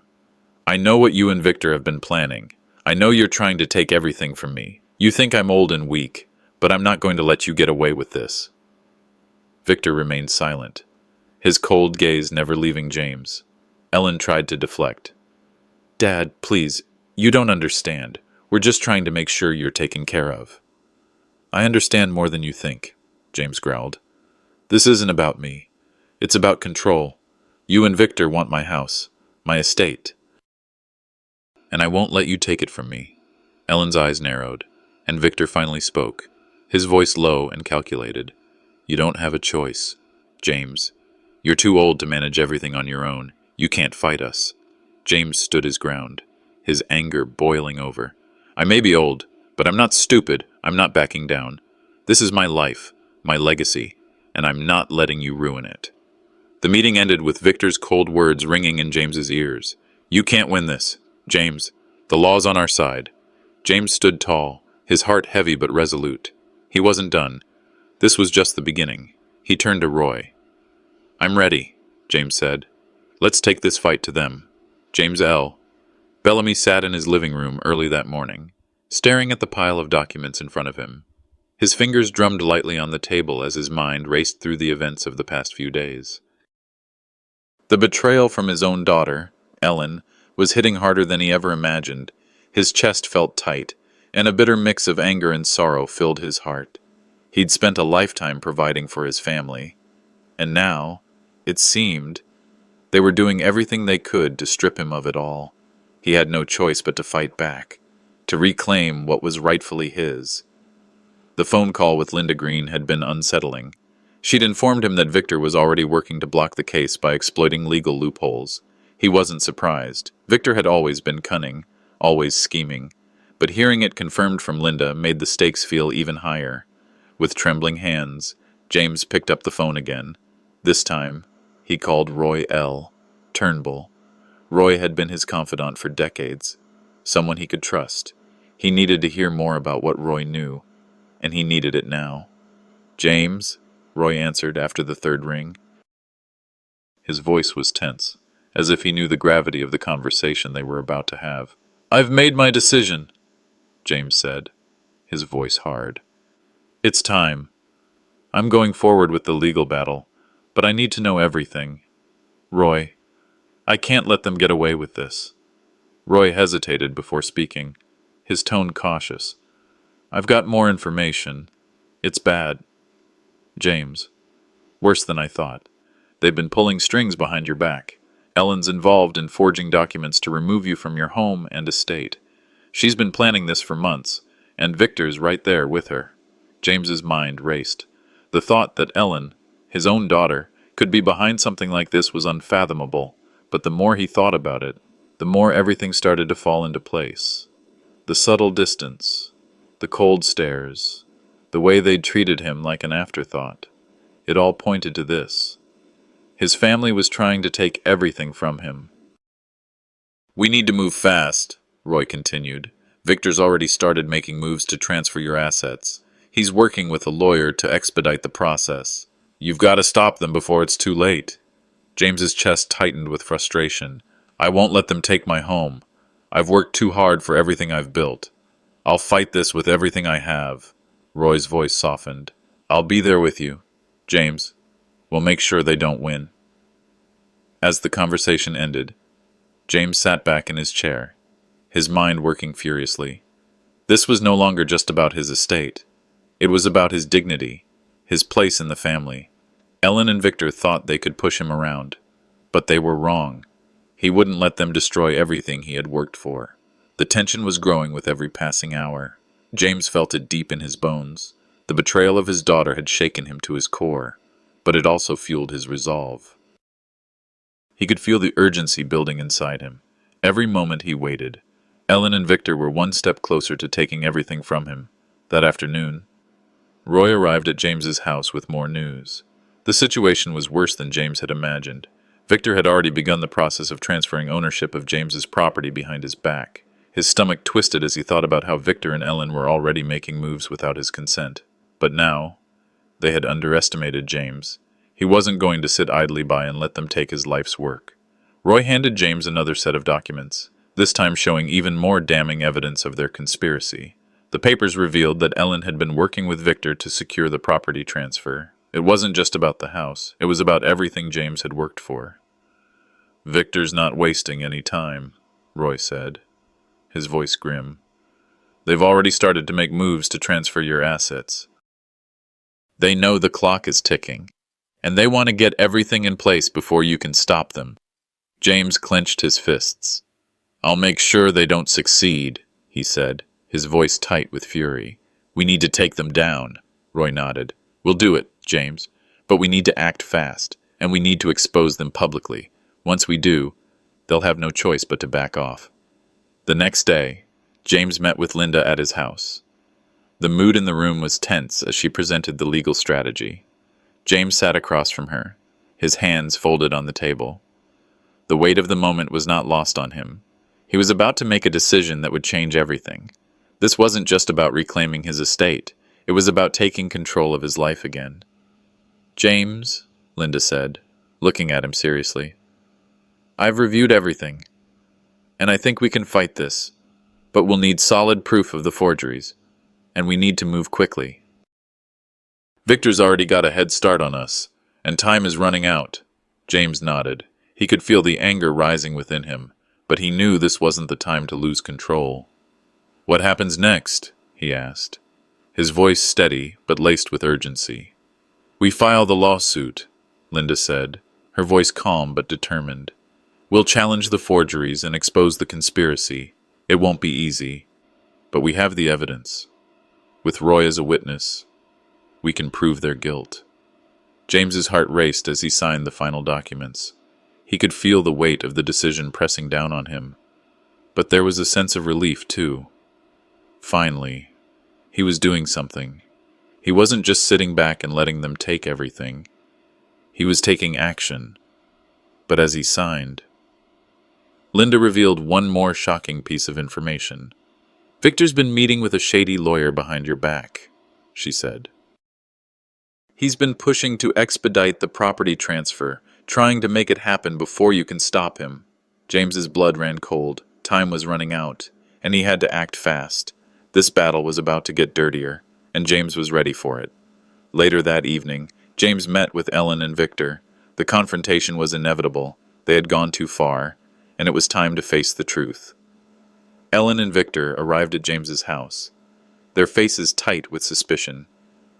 "I know what you and Victor have been planning. I know you're trying to take everything from me. You think I'm old and weak, but I'm not going to let you get away with this." Victor remained silent, his cold gaze never leaving James. Ellen tried to deflect. "Dad, please, you don't understand. We're just trying to make sure you're taken care of." "I understand more than you think," James growled. "This isn't about me. It's about control. You and Victor want my house, my estate. And I won't let you take it from me." Ellen's eyes narrowed, and Victor finally spoke, his voice low and calculated. "You don't have a choice, James. You're too old to manage everything on your own. You can't fight us." James stood his ground, his anger boiling over. "I may be old, but I'm not stupid. I'm not backing down. This is my life, my legacy, and I'm not letting you ruin it." The meeting ended with Victor's cold words ringing in James's ears. "You can't win this, James. The law's on our side." James stood tall, his heart heavy but resolute. He wasn't done. This was just the beginning. He turned to Roy. "I'm ready," James said. "Let's take this fight to them." James L. Bellamy sat in his living room early that morning, staring at the pile of documents in front of him. His fingers drummed lightly on the table as his mind raced through the events of the past few days. The betrayal from his own daughter, Ellen, was hitting harder than he ever imagined. His chest felt tight, and a bitter mix of anger and sorrow filled his heart. He'd spent a lifetime providing for his family, and now, it seemed, they were doing everything they could to strip him of it all. He had no choice but to fight back, to reclaim what was rightfully his. The phone call with Linda Green had been unsettling. She'd informed him that Victor was already working to block the case by exploiting legal loopholes. He wasn't surprised. Victor had always been cunning, always scheming, but hearing it confirmed from Linda made the stakes feel even higher. With trembling hands, James picked up the phone again. This time, he called Roy L. Turnbull. Roy had been his confidant for decades, someone he could trust. He needed to hear more about what Roy knew, and he needed it now. "James?" Roy answered after the third ring. His voice was tense, as if he knew the gravity of the conversation they were about to have. "I've made my decision," James said, his voice hard. "It's time. I'm going forward with the legal battle, but I need to know everything. Roy, I can't let them get away with this." Roy hesitated before speaking, his tone cautious. "I've got more information. It's bad. James, worse than I thought. They've been pulling strings behind your back. Ellen's involved in forging documents to remove you from your home and estate. She's been planning this for months, and Victor's right there with her." James's mind raced. The thought that Ellen, his own daughter, could be behind something like this was unfathomable, but the more he thought about it, the more everything started to fall into place. The subtle distance, the cold stares, the way they'd treated him like an afterthought. It all pointed to this. His family was trying to take everything from him. "We need to move fast," Roy continued. "Victor's already started making moves to transfer your assets. He's working with a lawyer to expedite the process. You've got to stop them before it's too late." James's chest tightened with frustration. "I won't let them take my home. I've worked too hard for everything I've built. I'll fight this with everything I have." Roy's voice softened. "I'll be there with you, James. We'll make sure they don't win." As the conversation ended, James sat back in his chair, his mind working furiously. This was no longer just about his estate. It was about his dignity, his place in the family. Ellen and Victor thought they could push him around, but they were wrong. He wouldn't let them destroy everything he had worked for. The tension was growing with every passing hour. James felt it deep in his bones. The betrayal of his daughter had shaken him to his core, but it also fueled his resolve. He could feel the urgency building inside him. Every moment he waited, Ellen and Victor were one step closer to taking everything from him. That afternoon, Roy arrived at James's house with more news. The situation was worse than James had imagined. Victor had already begun the process of transferring ownership of James's property behind his back. His stomach twisted as he thought about how Victor and Ellen were already making moves without his consent. But now, they had underestimated James. He wasn't going to sit idly by and let them take his life's work. Roy handed James another set of documents, this time showing even more damning evidence of their conspiracy. The papers revealed that Ellen had been working with Victor to secure the property transfer. It wasn't just about the house, it was about everything James had worked for. "Victor's not wasting any time," Roy said, his voice grim. "They've already started to make moves to transfer your assets. They know the clock is ticking, and they want to get everything in place before you can stop them." James clenched his fists. "I'll make sure they don't succeed," he said, his voice tight with fury. "We need to take them down." Roy nodded. "We'll do it, James, but we need to act fast, and we need to expose them publicly. Once we do, they'll have no choice but to back off." The next day, James met with Linda at his house. The mood in the room was tense as she presented the legal strategy. James sat across from her, his hands folded on the table. The weight of the moment was not lost on him. He was about to make a decision that would change everything. This wasn't just about reclaiming his estate. It was about taking control of his life again. "James," Linda said, looking at him seriously, "I've reviewed everything, and I think we can fight this, but we'll need solid proof of the forgeries, and we need to move quickly. Victor's already got a head start on us, and time is running out." James nodded. He could feel the anger rising within him, but he knew this wasn't the time to lose control. "What happens next?" he asked, his voice steady but laced with urgency. "We file the lawsuit," Linda said, her voice calm but determined. "We'll challenge the forgeries and expose the conspiracy. It won't be easy, but we have the evidence. With Roy as a witness, we can prove their guilt." James's heart raced as he signed the final documents. He could feel the weight of the decision pressing down on him. But there was a sense of relief, too. Finally, he was doing something. He wasn't just sitting back and letting them take everything. He was taking action. But as he signed, Linda revealed one more shocking piece of information. "Victor's been meeting with a shady lawyer behind your back," she said. "He's been pushing to expedite the property transfer, trying to make it happen before you can stop him." James's blood ran cold. Time was running out, and he had to act fast. This battle was about to get dirtier, and James was ready for it. Later that evening, James met with Ellen and Victor. The confrontation was inevitable. They had gone too far, and it was time to face the truth. Ellen and Victor arrived at James's house, their faces tight with suspicion.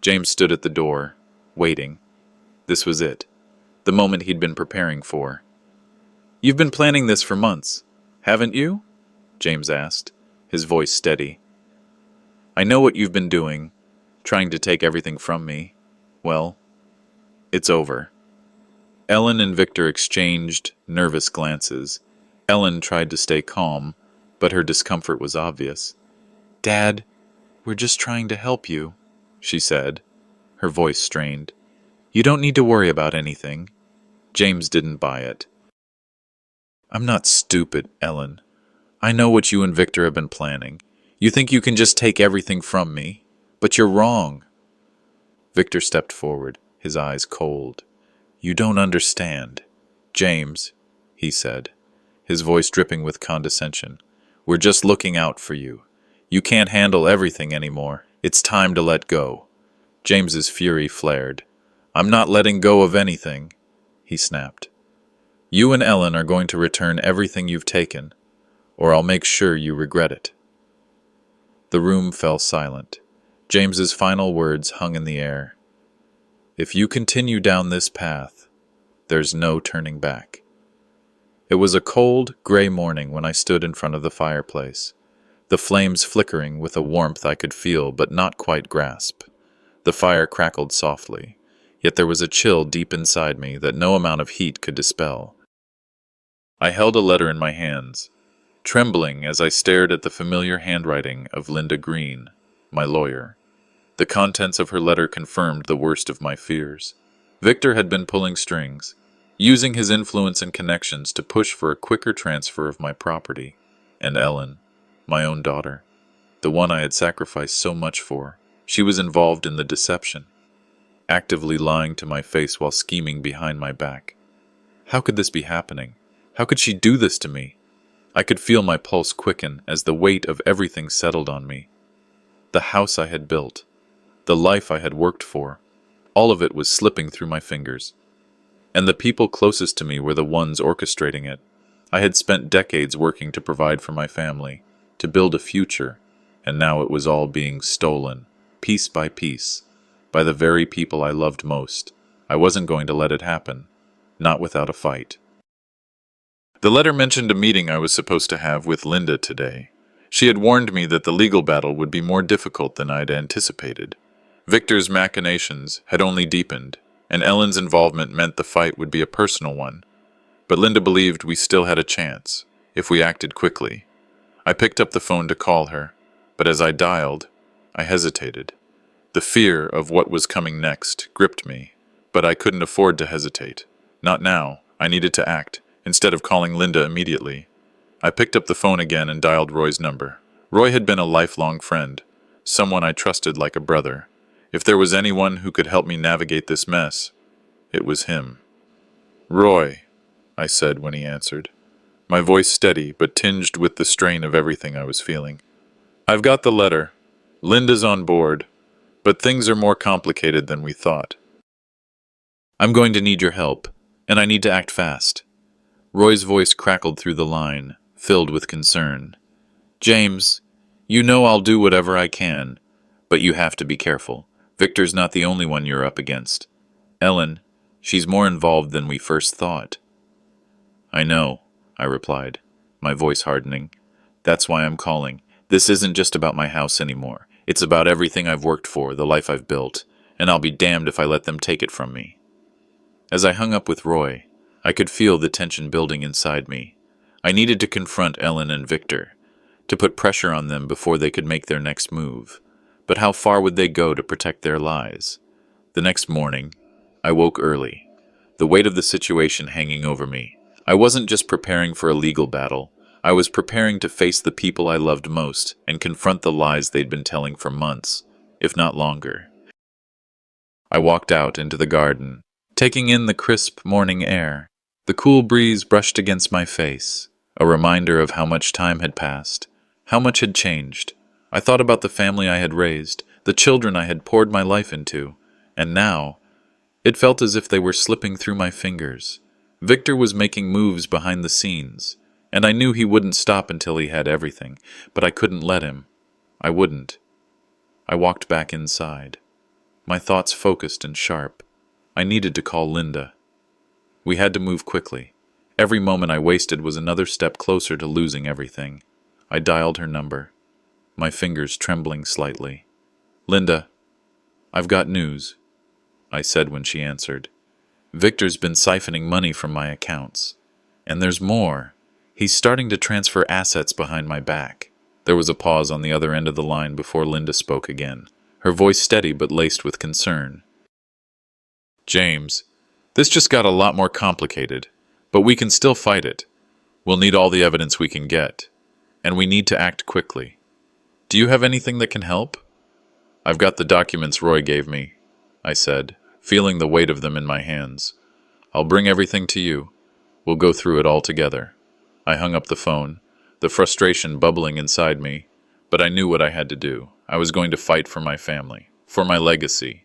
James stood at the door, waiting. This was it, the moment he'd been preparing for. "You've been planning this for months, haven't you?" James asked, his voice steady. "I know what you've been doing, trying to take everything from me. Well, it's over." Ellen and Victor exchanged nervous glances. Ellen tried to stay calm, but her discomfort was obvious. "Dad, we're just trying to help you," she said, her voice strained. "You don't need to worry about anything." James didn't buy it. "I'm not stupid, Ellen. I know what you and Victor have been planning. You think you can just take everything from me, but you're wrong." Victor stepped forward, his eyes cold. "You don't understand. James," he said, his voice dripping with condescension. "We're just looking out for you. You can't handle everything anymore. It's time to let go." James's fury flared. "I'm not letting go of anything," he snapped. "You and Ellen are going to return everything you've taken, or I'll make sure you regret it." The room fell silent. James's final words hung in the air. "If you continue down this path, there's no turning back." It was a cold, gray morning when I stood in front of the fireplace, the flames flickering with a warmth I could feel but not quite grasp. The fire crackled softly, yet there was a chill deep inside me that no amount of heat could dispel. I held a letter in my hands. trembling as I stared at the familiar handwriting of Linda Green, my lawyer. The contents of her letter confirmed the worst of my fears. Victor had been pulling strings, using his influence and connections to push for a quicker transfer of my property. And Ellen, my own daughter, the one I had sacrificed so much for, she was involved in the deception, actively lying to my face while scheming behind my back. How could this be happening? How could she do this to me? I could feel my pulse quicken as the weight of everything settled on me. The house I had built, the life I had worked for, all of it was slipping through my fingers. And the people closest to me were the ones orchestrating it. I had spent decades working to provide for my family, to build a future, and now it was all being stolen, piece by piece, by the very people I loved most. I wasn't going to let it happen, not without a fight. The letter mentioned a meeting I was supposed to have with Linda today. She had warned me that the legal battle would be more difficult than I'd anticipated. Victor's machinations had only deepened, and Ellen's involvement meant the fight would be a personal one. But Linda believed we still had a chance, if we acted quickly. I picked up the phone to call her, but as I dialed, I hesitated. The fear of what was coming next gripped me, but I couldn't afford to hesitate. Not now. I needed to act, instead of calling Linda immediately. I picked up the phone again and dialed Roy's number. Roy had been a lifelong friend, someone I trusted like a brother. If there was anyone who could help me navigate this mess, it was him. "Roy," I said when he answered, my voice steady but tinged with the strain of everything I was feeling. "I've got the letter. Linda's on board, but things are more complicated than we thought. I'm going to need your help, and I need to act fast." Roy's voice crackled through the line, filled with concern. "James, you know I'll do whatever I can, but you have to be careful. Victor's not the only one you're up against. Ellen, she's more involved than we first thought." "I know," I replied, my voice hardening. "That's why I'm calling. This isn't just about my house anymore. It's about everything I've worked for, the life I've built, and I'll be damned if I let them take it from me." As I hung up with Roy, I could feel the tension building inside me. I needed to confront Ellen and Victor, to put pressure on them before they could make their next move. But how far would they go to protect their lies? The next morning, I woke early, the weight of the situation hanging over me. I wasn't just preparing for a legal battle. I was preparing to face the people I loved most and confront the lies they'd been telling for months, if not longer. I walked out into the garden, taking in the crisp morning air. The cool breeze brushed against my face, a reminder of how much time had passed, how much had changed. I thought about the family I had raised, the children I had poured my life into, and now, it felt as if they were slipping through my fingers. Victor was making moves behind the scenes, and I knew he wouldn't stop until he had everything, but I couldn't let him. I wouldn't. I walked back inside, my thoughts focused and sharp. I needed to call Linda. We had to move quickly. Every moment I wasted was another step closer to losing everything. I dialed her number, my fingers trembling slightly. "Linda, I've got news," I said when she answered. "Victor's been siphoning money from my accounts. And there's more. He's starting to transfer assets behind my back." There was a pause on the other end of the line before Linda spoke again, her voice steady but laced with concern. "James, this just got a lot more complicated, but we can still fight it. We'll need all the evidence we can get, and we need to act quickly. Do you have anything that can help?" "I've got the documents Roy gave me," I said, feeling the weight of them in my hands. "I'll bring everything to you. We'll go through it all together." I hung up the phone, the frustration bubbling inside me, but I knew what I had to do. I was going to fight for my family, for my legacy.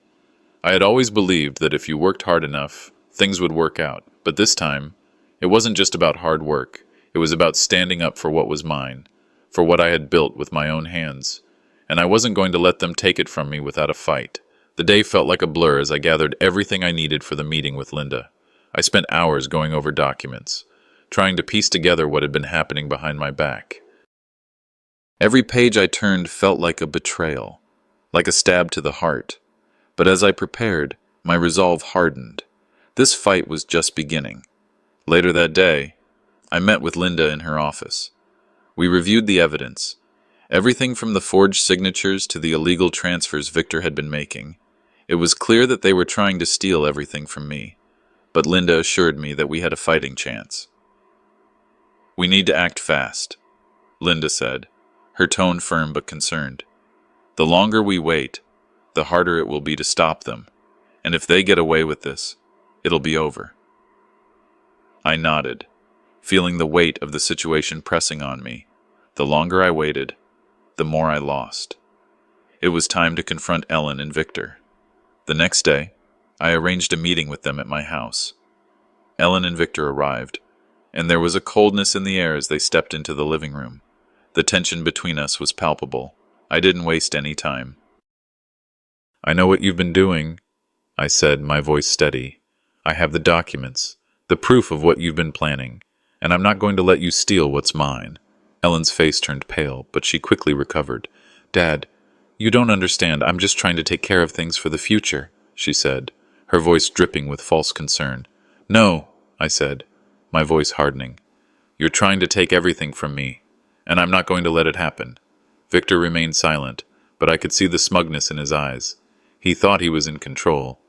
I had always believed that if you worked hard enough, things would work out, but this time, it wasn't just about hard work. It was about standing up for what was mine, for what I had built with my own hands, and I wasn't going to let them take it from me without a fight. The day felt like a blur as I gathered everything I needed for the meeting with Linda. I spent hours going over documents, trying to piece together what had been happening behind my back. Every page I turned felt like a betrayal, like a stab to the heart. But as I prepared, my resolve hardened. This fight was just beginning. Later that day, I met with Linda in her office. We reviewed the evidence. Everything from the forged signatures to the illegal transfers Victor had been making. It was clear that they were trying to steal everything from me, but Linda assured me that we had a fighting chance. "We need to act fast," Linda said, her tone firm but concerned. "The longer we wait, the harder it will be to stop them, and if they get away with this, it'll be over." I nodded, feeling the weight of the situation pressing on me. The longer I waited, the more I lost. It was time to confront Ellen and Victor. The next day, I arranged a meeting with them at my house. Ellen and Victor arrived, and there was a coldness in the air as they stepped into the living room. The tension between us was palpable. I didn't waste any time. "I know what you've been doing," I said, my voice steady. "I have the documents, the proof of what you've been planning, and I'm not going to let you steal what's mine." Ellen's face turned pale, but she quickly recovered. "Dad, you don't understand. I'm just trying to take care of things for the future," she said, her voice dripping with false concern. "No," I said, my voice hardening. "You're trying to take everything from me, and I'm not going to let it happen." Victor remained silent, but I could see the smugness in his eyes. He thought he was in control,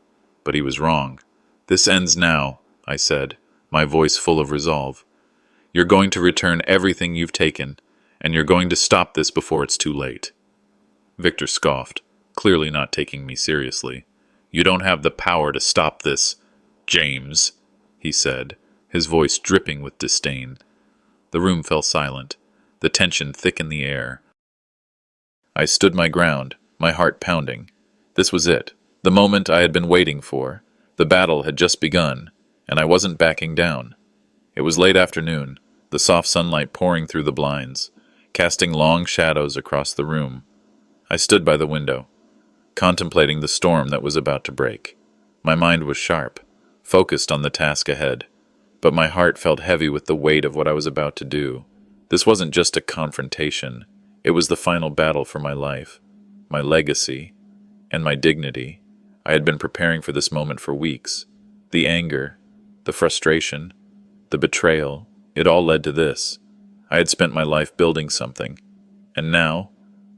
but he was wrong. "This ends now," I said, my voice full of resolve. "You're going to return everything you've taken, and you're going to stop this before it's too late." Victor scoffed, clearly not taking me seriously. "You don't have the power to stop this, James," he said, his voice dripping with disdain. The room fell silent, the tension thick in the air. I stood my ground, my heart pounding. This was it, the moment I had been waiting for. The battle had just begun, and I wasn't backing down. It was late afternoon, the soft sunlight pouring through the blinds, casting long shadows across the room. I stood by the window, contemplating the storm that was about to break. My mind was sharp, focused on the task ahead, but my heart felt heavy with the weight of what I was about to do. This wasn't just a confrontation. It was the final battle for my life, my legacy, and my dignity. I had been preparing for this moment for weeks. The anger, the frustration, the betrayal, it all led to this. I had spent my life building something, and now,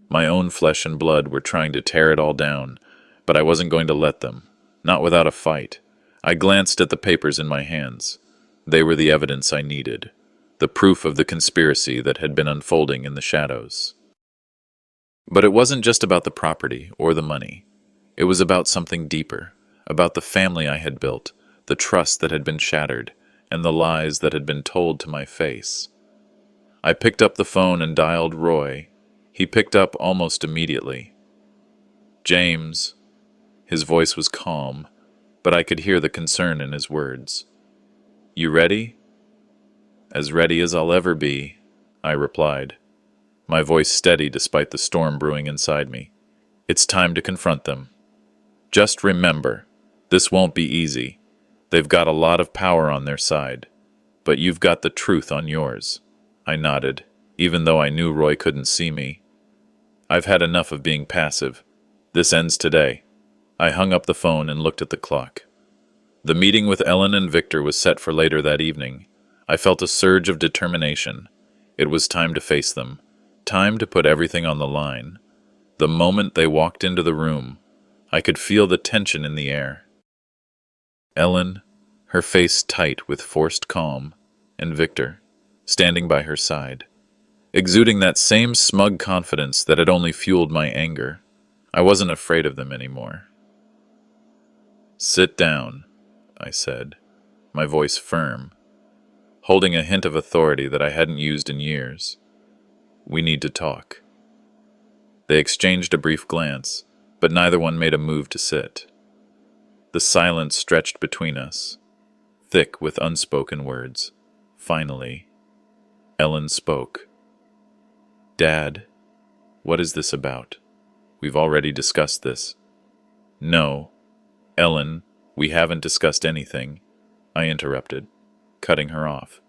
my own flesh and blood were trying to tear it all down, but I wasn't going to let them, not without a fight. I glanced at the papers in my hands. They were the evidence I needed, the proof of the conspiracy that had been unfolding in the shadows. But it wasn't just about the property or the money. It was about something deeper, about the family I had built, the trust that had been shattered, and the lies that had been told to my face. I picked up the phone and dialed Roy. He picked up almost immediately. "James." His voice was calm, but I could hear the concern in his words. "You ready?" "As ready as I'll ever be," I replied, my voice steady despite the storm brewing inside me. "It's time to confront them. Just remember, this won't be easy. They've got a lot of power on their side, but you've got the truth on yours." I nodded, even though I knew Roy couldn't see me. "I've had enough of being passive. This ends today." I hung up the phone and looked at the clock. The meeting with Ellen and Victor was set for later that evening. I felt a surge of determination. It was time to face them, time to put everything on the line. The moment they walked into the room, I could feel the tension in the air. Ellen, her face tight with forced calm, and Victor, standing by her side, exuding that same smug confidence that had only fueled my anger. I wasn't afraid of them anymore. "Sit down," I said, my voice firm, holding a hint of authority that I hadn't used in years. "We need to talk." They exchanged a brief glance, but neither one made a move to sit. The silence stretched between us, thick with unspoken words. Finally, Ellen spoke. "Dad, what is this about? We've already discussed this." "No, Ellen, we haven't discussed anything," I interrupted, cutting her off.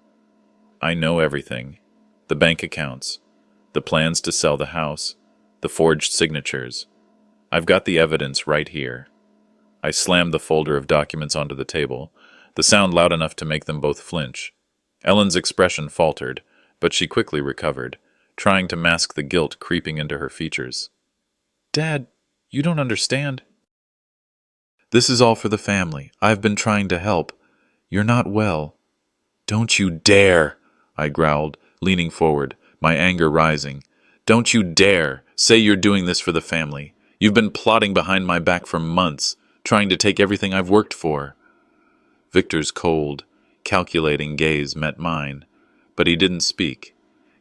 "I know everything. The bank accounts, the plans to sell the house, the forged signatures. I've got the evidence right here." I slammed the folder of documents onto the table, the sound loud enough to make them both flinch. Ellen's expression faltered, but she quickly recovered. trying to mask the guilt creeping into her features. Dad, you don't understand. This is all for the family. I've been trying to help. You're not well. Don't you dare, I growled, leaning forward, my anger rising. Don't you dare say you're doing this for the family. You've been plotting behind my back for months, trying to take everything I've worked for. Victor's cold, calculating gaze met mine, but he didn't speak.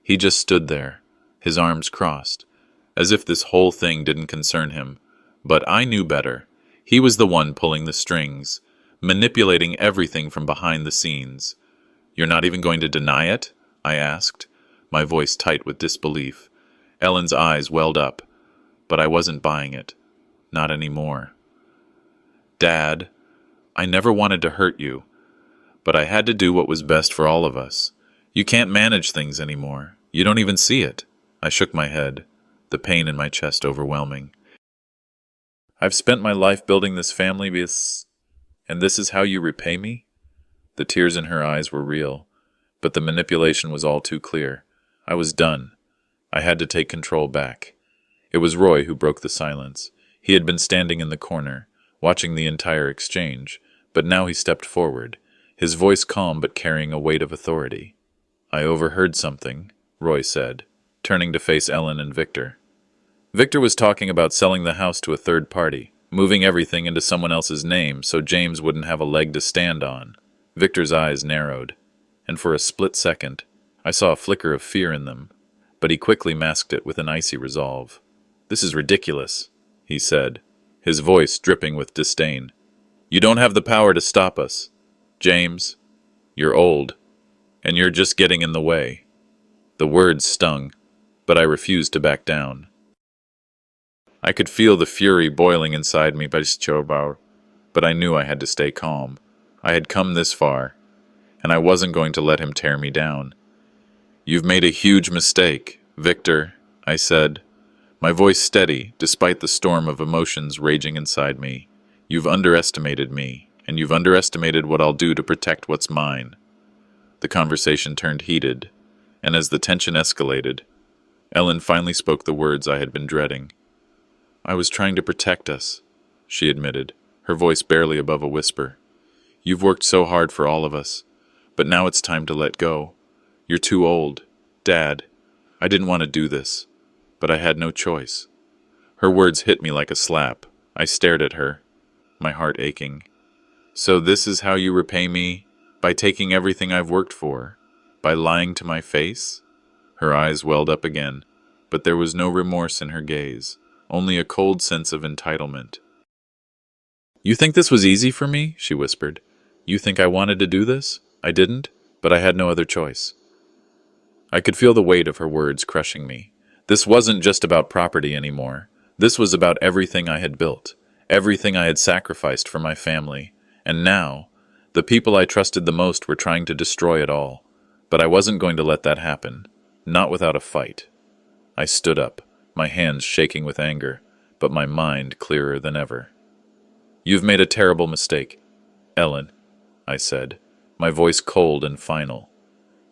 He just stood there, his arms crossed, as if this whole thing didn't concern him. But I knew better. He was the one pulling the strings, manipulating everything from behind the scenes. You're not even going to deny it? I asked, my voice tight with disbelief. Ellen's eyes welled up, but I wasn't buying it. Not anymore. Dad, I never wanted to hurt you, but I had to do what was best for all of us. You can't manage things anymore. You don't even see it. I shook my head, the pain in my chest overwhelming. I've spent my life building this family, and this is how you repay me? The tears in her eyes were real, but the manipulation was all too clear. I was done. I had to take control back. It was Roy who broke the silence. He had been standing in the corner, watching the entire exchange, but now he stepped forward, his voice calm but carrying a weight of authority. I overheard something, Roy said, turning to face Ellen and Victor. Victor was talking about selling the house to a third party, moving everything into someone else's name so James wouldn't have a leg to stand on. Victor's eyes narrowed, and for a split second, I saw a flicker of fear in them, but he quickly masked it with an icy resolve. This is ridiculous, he said, his voice dripping with disdain. You don't have the power to stop us. James, you're old, and you're just getting in the way. The words stung, but I refused to back down. I could feel the fury boiling inside me, but I knew I had to stay calm. I had come this far, and I wasn't going to let him tear me down. You've made a huge mistake, Victor, I said, my voice steady despite the storm of emotions raging inside me. You've underestimated me, and you've underestimated what I'll do to protect what's mine. The conversation turned heated, and as the tension escalated, Ellen finally spoke the words I had been dreading. I was trying to protect us, she admitted, her voice barely above a whisper. You've worked so hard for all of us, but now it's time to let go. You're too old. Dad, I didn't want to do this, but I had no choice. Her words hit me like a slap. I stared at her, my heart aching. So this is how you repay me? By taking everything I've worked for? By lying to my face? Her eyes welled up again, but there was no remorse in her gaze, only a cold sense of entitlement. You think this was easy for me? She whispered. You think I wanted to do this? I didn't, but I had no other choice. I could feel the weight of her words crushing me. This wasn't just about property anymore. This was about everything I had built, everything I had sacrificed for my family, and now, the people I trusted the most were trying to destroy it all. But I wasn't going to let that happen, not without a fight. I stood up, my hands shaking with anger, but my mind clearer than ever. You've made a terrible mistake, Ellen, I said, my voice cold and final.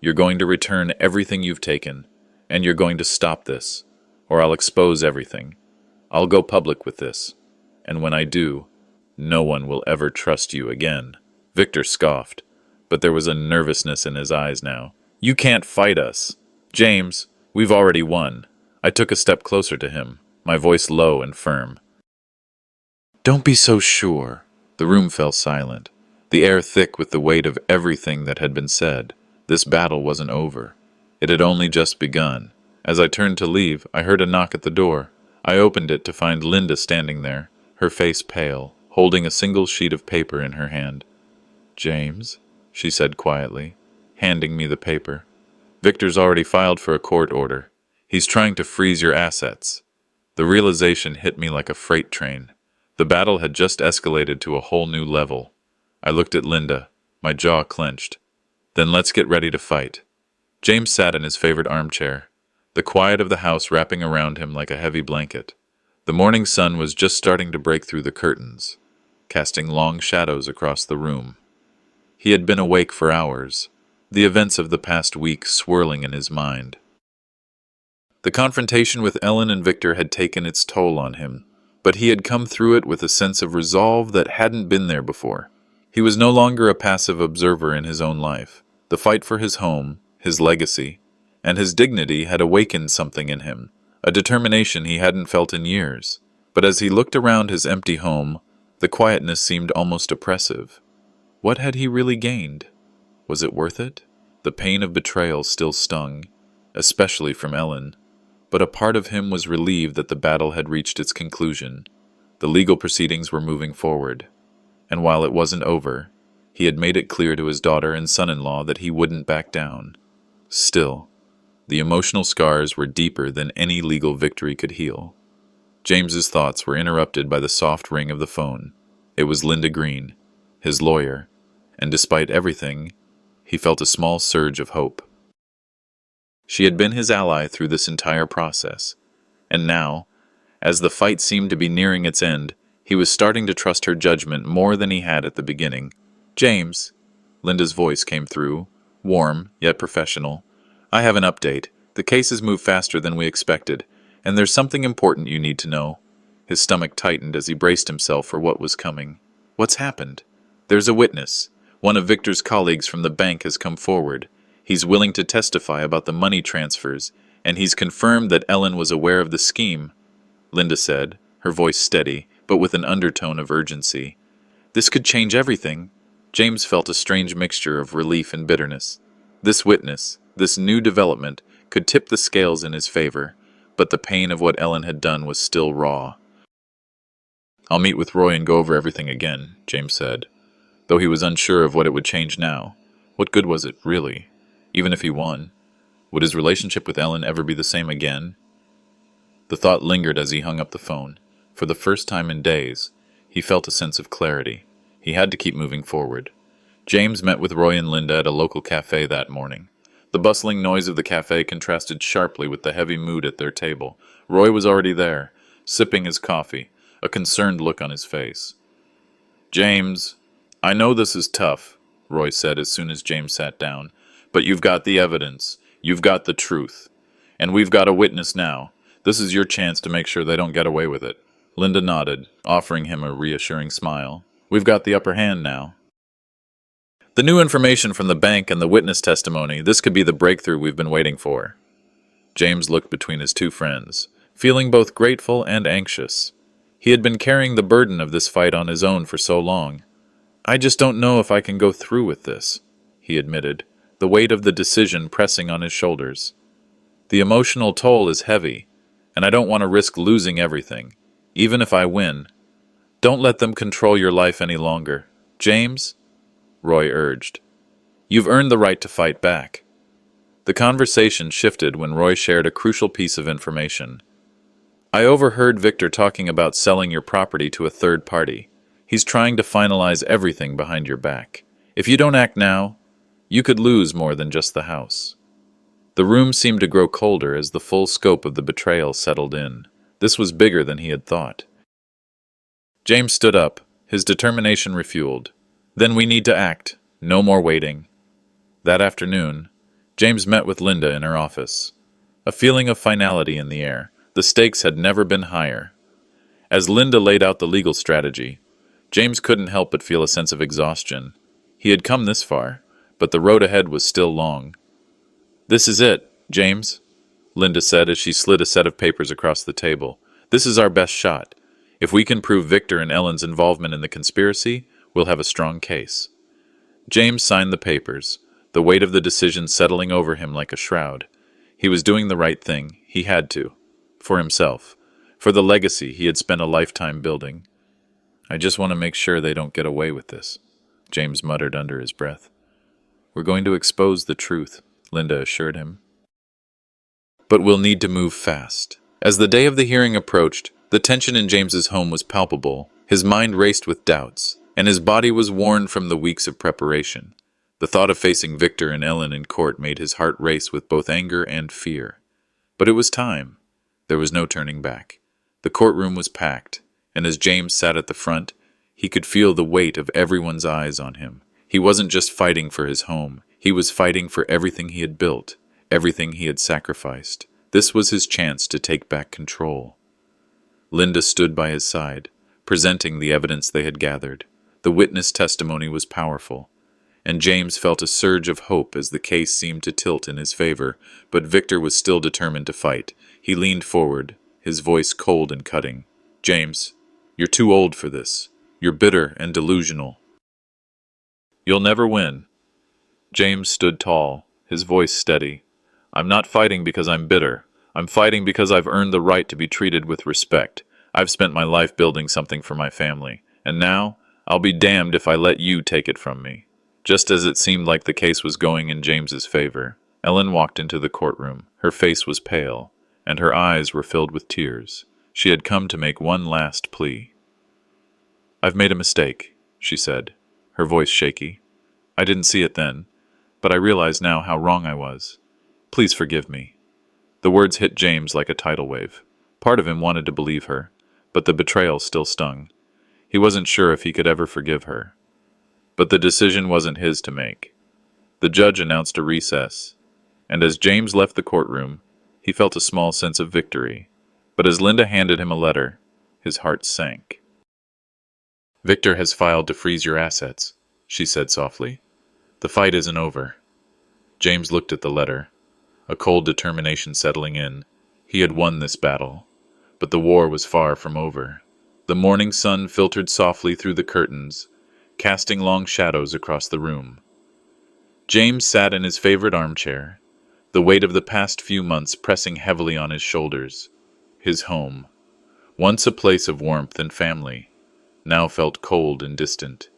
You're going to return everything you've taken, and you're going to stop this, or I'll expose everything. I'll go public with this, and when I do, no one will ever trust you again. Victor scoffed, but there was a nervousness in his eyes now. You can't fight us. James, we've already won. I took a step closer to him, my voice low and firm. Don't be so sure. The room fell silent, the air thick with the weight of everything that had been said. This battle wasn't over. It had only just begun. As I turned to leave, I heard a knock at the door. I opened it to find Linda standing there, her face pale, holding a single sheet of paper in her hand. James, she said quietly, handing me the paper. Victor's already filed for a court order. He's trying to freeze your assets. The realization hit me like a freight train. The battle had just escalated to a whole new level. I looked at Linda, my jaw clenched. Then let's get ready to fight. James sat in his favorite armchair, the quiet of the house wrapping around him like a heavy blanket. The morning sun was just starting to break through the curtains, casting long shadows across the room. He had been awake for hours, the events of the past week swirling in his mind. The confrontation with Ellen and Victor had taken its toll on him, but he had come through it with a sense of resolve that hadn't been there before. He was no longer a passive observer in his own life. The fight for his home, his legacy, and his dignity had awakened something in him, a determination he hadn't felt in years. But as he looked around his empty home, the quietness seemed almost oppressive. What had he really gained? Was it worth it? The pain of betrayal still stung, especially from Ellen, but a part of him was relieved that the battle had reached its conclusion. The legal proceedings were moving forward, and while it wasn't over, he had made it clear to his daughter and son-in-law that he wouldn't back down. Still, the emotional scars were deeper than any legal victory could heal. James's thoughts were interrupted by the soft ring of the phone. It was Linda Green, his lawyer, and despite everything, he felt a small surge of hope. She had been his ally through this entire process, and now, as the fight seemed to be nearing its end, he was starting to trust her judgment more than he had at the beginning. "James," Linda's voice came through, warm yet professional. "I have an update. The case has moved faster than we expected, and there's something important you need to know." His stomach tightened as he braced himself for what was coming. "What's happened?" "There's a witness. One of Victor's colleagues from the bank has come forward. He's willing to testify about the money transfers, and he's confirmed that Ellen was aware of the scheme," Linda said, her voice steady, but with an undertone of urgency. This could change everything. James felt a strange mixture of relief and bitterness. This witness, this new development, could tip the scales in his favor, but the pain of what Ellen had done was still raw. "I'll meet with Roy and go over everything again," James said, though he was unsure of what it would change now. What good was it, really? Even if he won, would his relationship with Ellen ever be the same again? The thought lingered as he hung up the phone. For the first time in days, he felt a sense of clarity. He had to keep moving forward. James met with Roy and Linda at a local cafe that morning. The bustling noise of the cafe contrasted sharply with the heavy mood at their table. Roy was already there, sipping his coffee, a concerned look on his face. "James, I know this is tough," Roy said as soon as James sat down, "but you've got the evidence. You've got the truth. And we've got a witness now. This is your chance to make sure they don't get away with it." Linda nodded, offering him a reassuring smile. "We've got the upper hand now." "The new information from the bank and the witness testimony, this could be the breakthrough we've been waiting for." James looked between his two friends, feeling both grateful and anxious. He had been carrying the burden of this fight on his own for so long. "I just don't know if I can go through with this," he admitted, the weight of the decision pressing on his shoulders. "The emotional toll is heavy, and I don't want to risk losing everything, even if I win. Don't let them control your life any longer. James," Roy urged, "you've earned the right to fight back." The conversation shifted when Roy shared a crucial piece of information. "I overheard Victor talking about selling your property to a third party. He's trying to finalize everything behind your back. If you don't act now, you could lose more than just the house." The room seemed to grow colder as the full scope of the betrayal settled in. This was bigger than he had thought. James stood up, his determination refueled. "Then we need to act. No more waiting." That afternoon, James met with Linda in her office. A feeling of finality in the air. The stakes had never been higher. As Linda laid out the legal strategy, James couldn't help but feel a sense of exhaustion. He had come this far, but the road ahead was still long. "This is it, James," Linda said as she slid a set of papers across the table. "This is our best shot. If we can prove Victor and Ellen's involvement in the conspiracy, we'll have a strong case." James signed the papers, the weight of the decision settling over him like a shroud. He was doing the right thing. He had to. For himself. For the legacy he had spent a lifetime building. "I just want to make sure they don't get away with this," James muttered under his breath. "We're going to expose the truth," Linda assured him. "But we'll need to move fast." As the day of the hearing approached, the tension in James's home was palpable. His mind raced with doubts, and his body was worn from the weeks of preparation. The thought of facing Victor and Ellen in court made his heart race with both anger and fear. But it was time. There was no turning back. The courtroom was packed, and as James sat at the front, he could feel the weight of everyone's eyes on him. He wasn't just fighting for his home. He was fighting for everything he had built, everything he had sacrificed. This was his chance to take back control. Linda stood by his side, presenting the evidence they had gathered. The witness testimony was powerful, and James felt a surge of hope as the case seemed to tilt in his favor, but Victor was still determined to fight. He leaned forward, his voice cold and cutting. "James, you're too old for this. You're bitter and delusional. You'll never win." James stood tall, his voice steady. "I'm not fighting because I'm bitter. I'm fighting because I've earned the right to be treated with respect. I've spent my life building something for my family, and now I'll be damned if I let you take it from me." Just as it seemed like the case was going in James's favor, Ellen walked into the courtroom. Her face was pale, and her eyes were filled with tears. She had come to make one last plea. "I've made a mistake," she said, her voice shaky. "I didn't see it then, but I realize now how wrong I was. Please forgive me." The words hit James like a tidal wave. Part of him wanted to believe her, but the betrayal still stung. He wasn't sure if he could ever forgive her. But the decision wasn't his to make. The judge announced a recess, and as James left the courtroom, he felt a small sense of victory. But as Linda handed him a letter, his heart sank. "Victor has filed to freeze your assets," she said softly. "The fight isn't over." James looked at the letter, a cold determination settling in. He had won this battle, but the war was far from over. The morning sun filtered softly through the curtains, casting long shadows across the room. James sat in his favorite armchair, the weight of the past few months pressing heavily on his shoulders. His home, once a place of warmth and family, now felt cold and distant.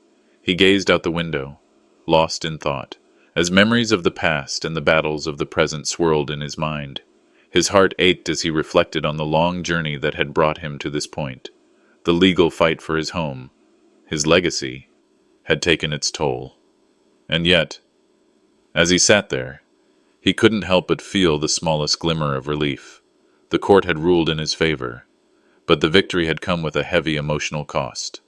He gazed out the window, lost in thought, as memories of the past and the battles of the present swirled in his mind. His heart ached as he reflected on the long journey that had brought him to this point. The legal fight for his home, his legacy, had taken its toll. And yet, as he sat there, he couldn't help but feel the smallest glimmer of relief. The court had ruled in his favor, but the victory had come with a heavy emotional cost.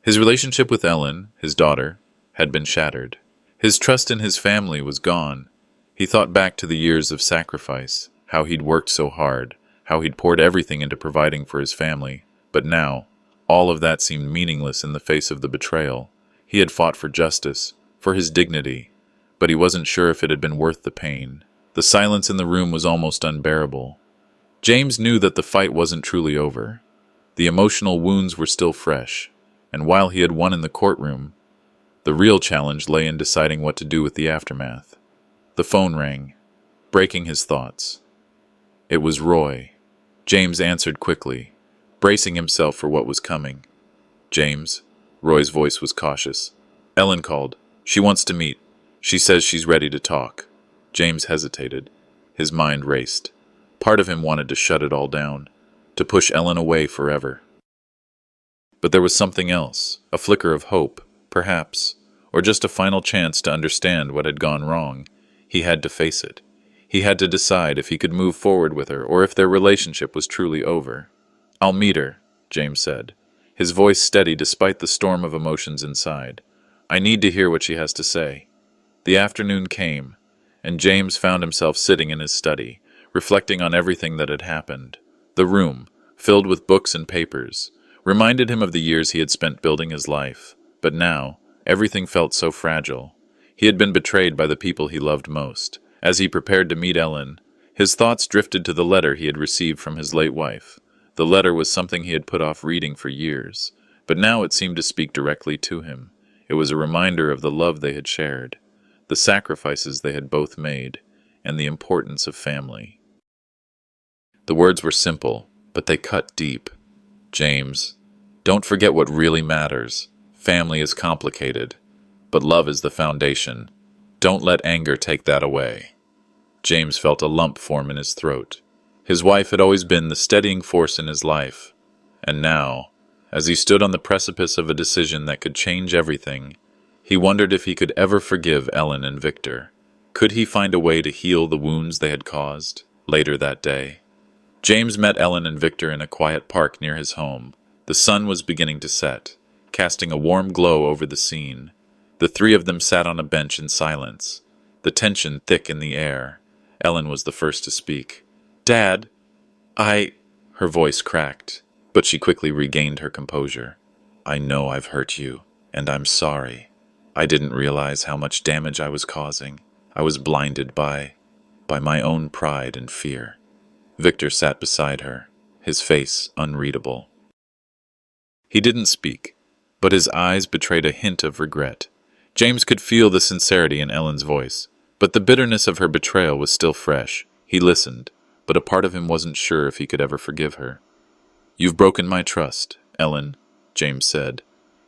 His relationship with Ellen, his daughter, had been shattered. His trust in his family was gone. He thought back to the years of sacrifice, how he'd worked so hard, how he'd poured everything into providing for his family. But now, all of that seemed meaningless in the face of the betrayal. He had fought for justice, for his dignity, but he wasn't sure if it had been worth the pain. The silence in the room was almost unbearable. James knew that the fight wasn't truly over. The emotional wounds were still fresh, and while he had won in the courtroom, the real challenge lay in deciding what to do with the aftermath. The phone rang, breaking his thoughts. It was Roy. James answered quickly, bracing himself for what was coming. "James," Roy's voice was cautious. "Ellen called. She wants to meet. She says she's ready to talk." James hesitated. His mind raced. Part of him wanted to shut it all down, to push Ellen away forever. But there was something else, a flicker of hope, perhaps, or just a final chance to understand what had gone wrong. He had to face it. He had to decide if he could move forward with her or if their relationship was truly over. "I'll meet her," James said, his voice steady despite the storm of emotions inside. "I need to hear what she has to say." The afternoon came, and James found himself sitting in his study, reflecting on everything that had happened. The room, filled with books and papers, reminded him of the years he had spent building his life. But now, everything felt so fragile. He had been betrayed by the people he loved most. As he prepared to meet Ellen, his thoughts drifted to the letter he had received from his late wife. The letter was something he had put off reading for years, but now it seemed to speak directly to him. It was a reminder of the love they had shared, the sacrifices they had both made, and the importance of family. The words were simple, but they cut deep. "James, don't forget what really matters. Family is complicated, but love is the foundation. Don't let anger take that away." James felt a lump form in his throat. His wife had always been the steadying force in his life, and now, as he stood on the precipice of a decision that could change everything, he wondered if he could ever forgive Ellen and Victor. Could he find a way to heal the wounds they had caused? Later that day, James met Ellen and Victor in a quiet park near his home. The sun was beginning to set, casting a warm glow over the scene. The three of them sat on a bench in silence, the tension thick in the air. Ellen was the first to speak. "Dad, I—" Her voice cracked, but she quickly regained her composure. "I know I've hurt you, and I'm sorry. I didn't realize how much damage I was causing. I was blinded by my own pride and fear." Victor sat beside her, his face unreadable. He didn't speak, but his eyes betrayed a hint of regret. James could feel the sincerity in Ellen's voice, but the bitterness of her betrayal was still fresh. He listened, but a part of him wasn't sure if he could ever forgive her. "You've broken my trust, Ellen," James said,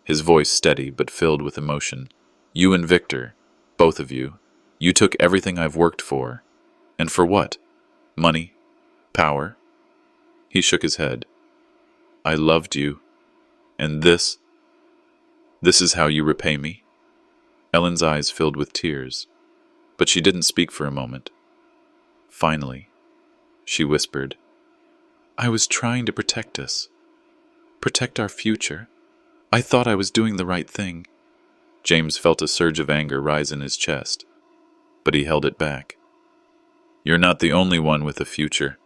his voice steady but filled with emotion. "You and Victor, both of you, you took everything I've worked for. And for what? Money? Power?" He shook his head. "I loved you. And this is how you repay me?" Ellen's eyes filled with tears, but she didn't speak for a moment. Finally, she whispered, "I was trying to protect us. Protect our future. I thought I was doing the right thing." James felt a surge of anger rise in his chest, but he held it back. "You're not the only one with a future.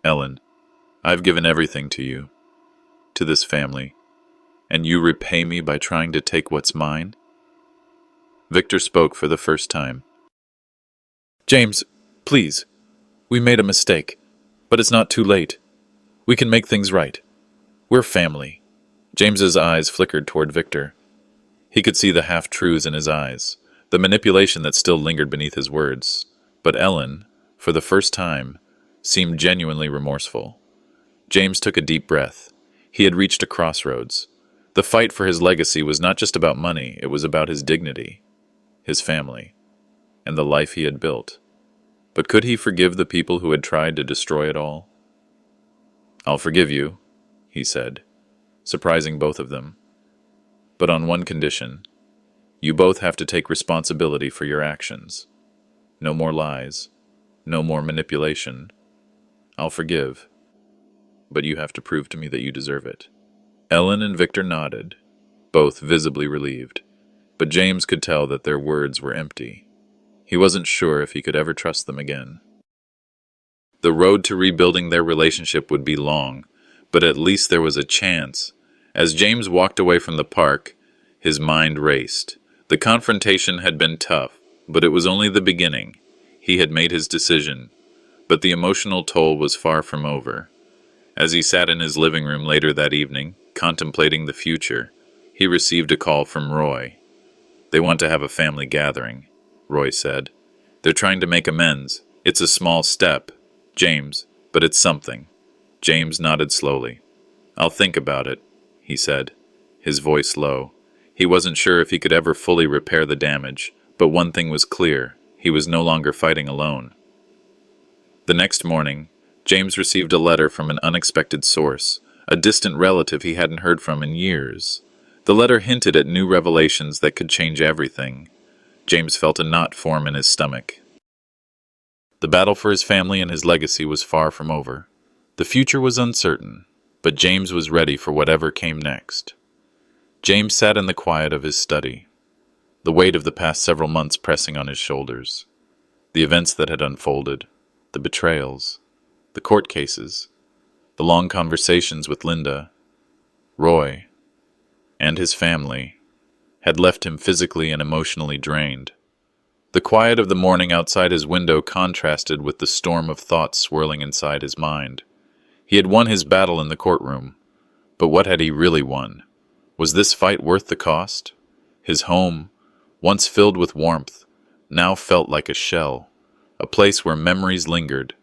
Ellen, I've given everything to you, to this family, and you repay me by trying to take what's mine?" Victor spoke for the first time. "James, please. We made a mistake, but it's not too late. We can make things right. We're family." James's eyes flickered toward Victor. He could see the half-truths in his eyes, the manipulation that still lingered beneath his words. But Ellen, for the first time, seemed genuinely remorseful. James took a deep breath. He had reached a crossroads. The fight for his legacy was not just about money, it was about his dignity, his family, and the life he had built. But could he forgive the people who had tried to destroy it all? "I'll forgive you," he said, surprising both of them. "But on one condition. You both have to take responsibility for your actions. No more lies. No more manipulation. I'll forgive. But you have to prove to me that you deserve it." Ellen and Victor nodded, both visibly relieved. But James could tell that their words were empty. He wasn't sure if he could ever trust them again. The road to rebuilding their relationship would be long, but at least there was a chance. As James walked away from the park, his mind raced. The confrontation had been tough, but it was only the beginning. He had made his decision, but the emotional toll was far from over. As he sat in his living room later that evening, contemplating the future, he received a call from Roy. "They want to have a family gathering," Roy said. "They're trying to make amends. It's a small step, James, but it's something." James nodded slowly. "I'll think about it," he said, his voice low. He wasn't sure if he could ever fully repair the damage, but one thing was clear: he was no longer fighting alone. The next morning, James received a letter from an unexpected source, a distant relative he hadn't heard from in years. The letter hinted at new revelations that could change everything. James felt a knot form in his stomach. The battle for his family and his legacy was far from over. The future was uncertain, but James was ready for whatever came next. James sat in the quiet of his study, the weight of the past several months pressing on his shoulders. The events that had unfolded, the betrayals, the court cases, the long conversations with Linda, Roy, and his family, had left him physically and emotionally drained. The quiet of the morning outside his window contrasted with the storm of thoughts swirling inside his mind. He had won his battle in the courtroom, but what had he really won? Was this fight worth the cost? His home, once filled with warmth, now felt like a shell, a place where memories lingered,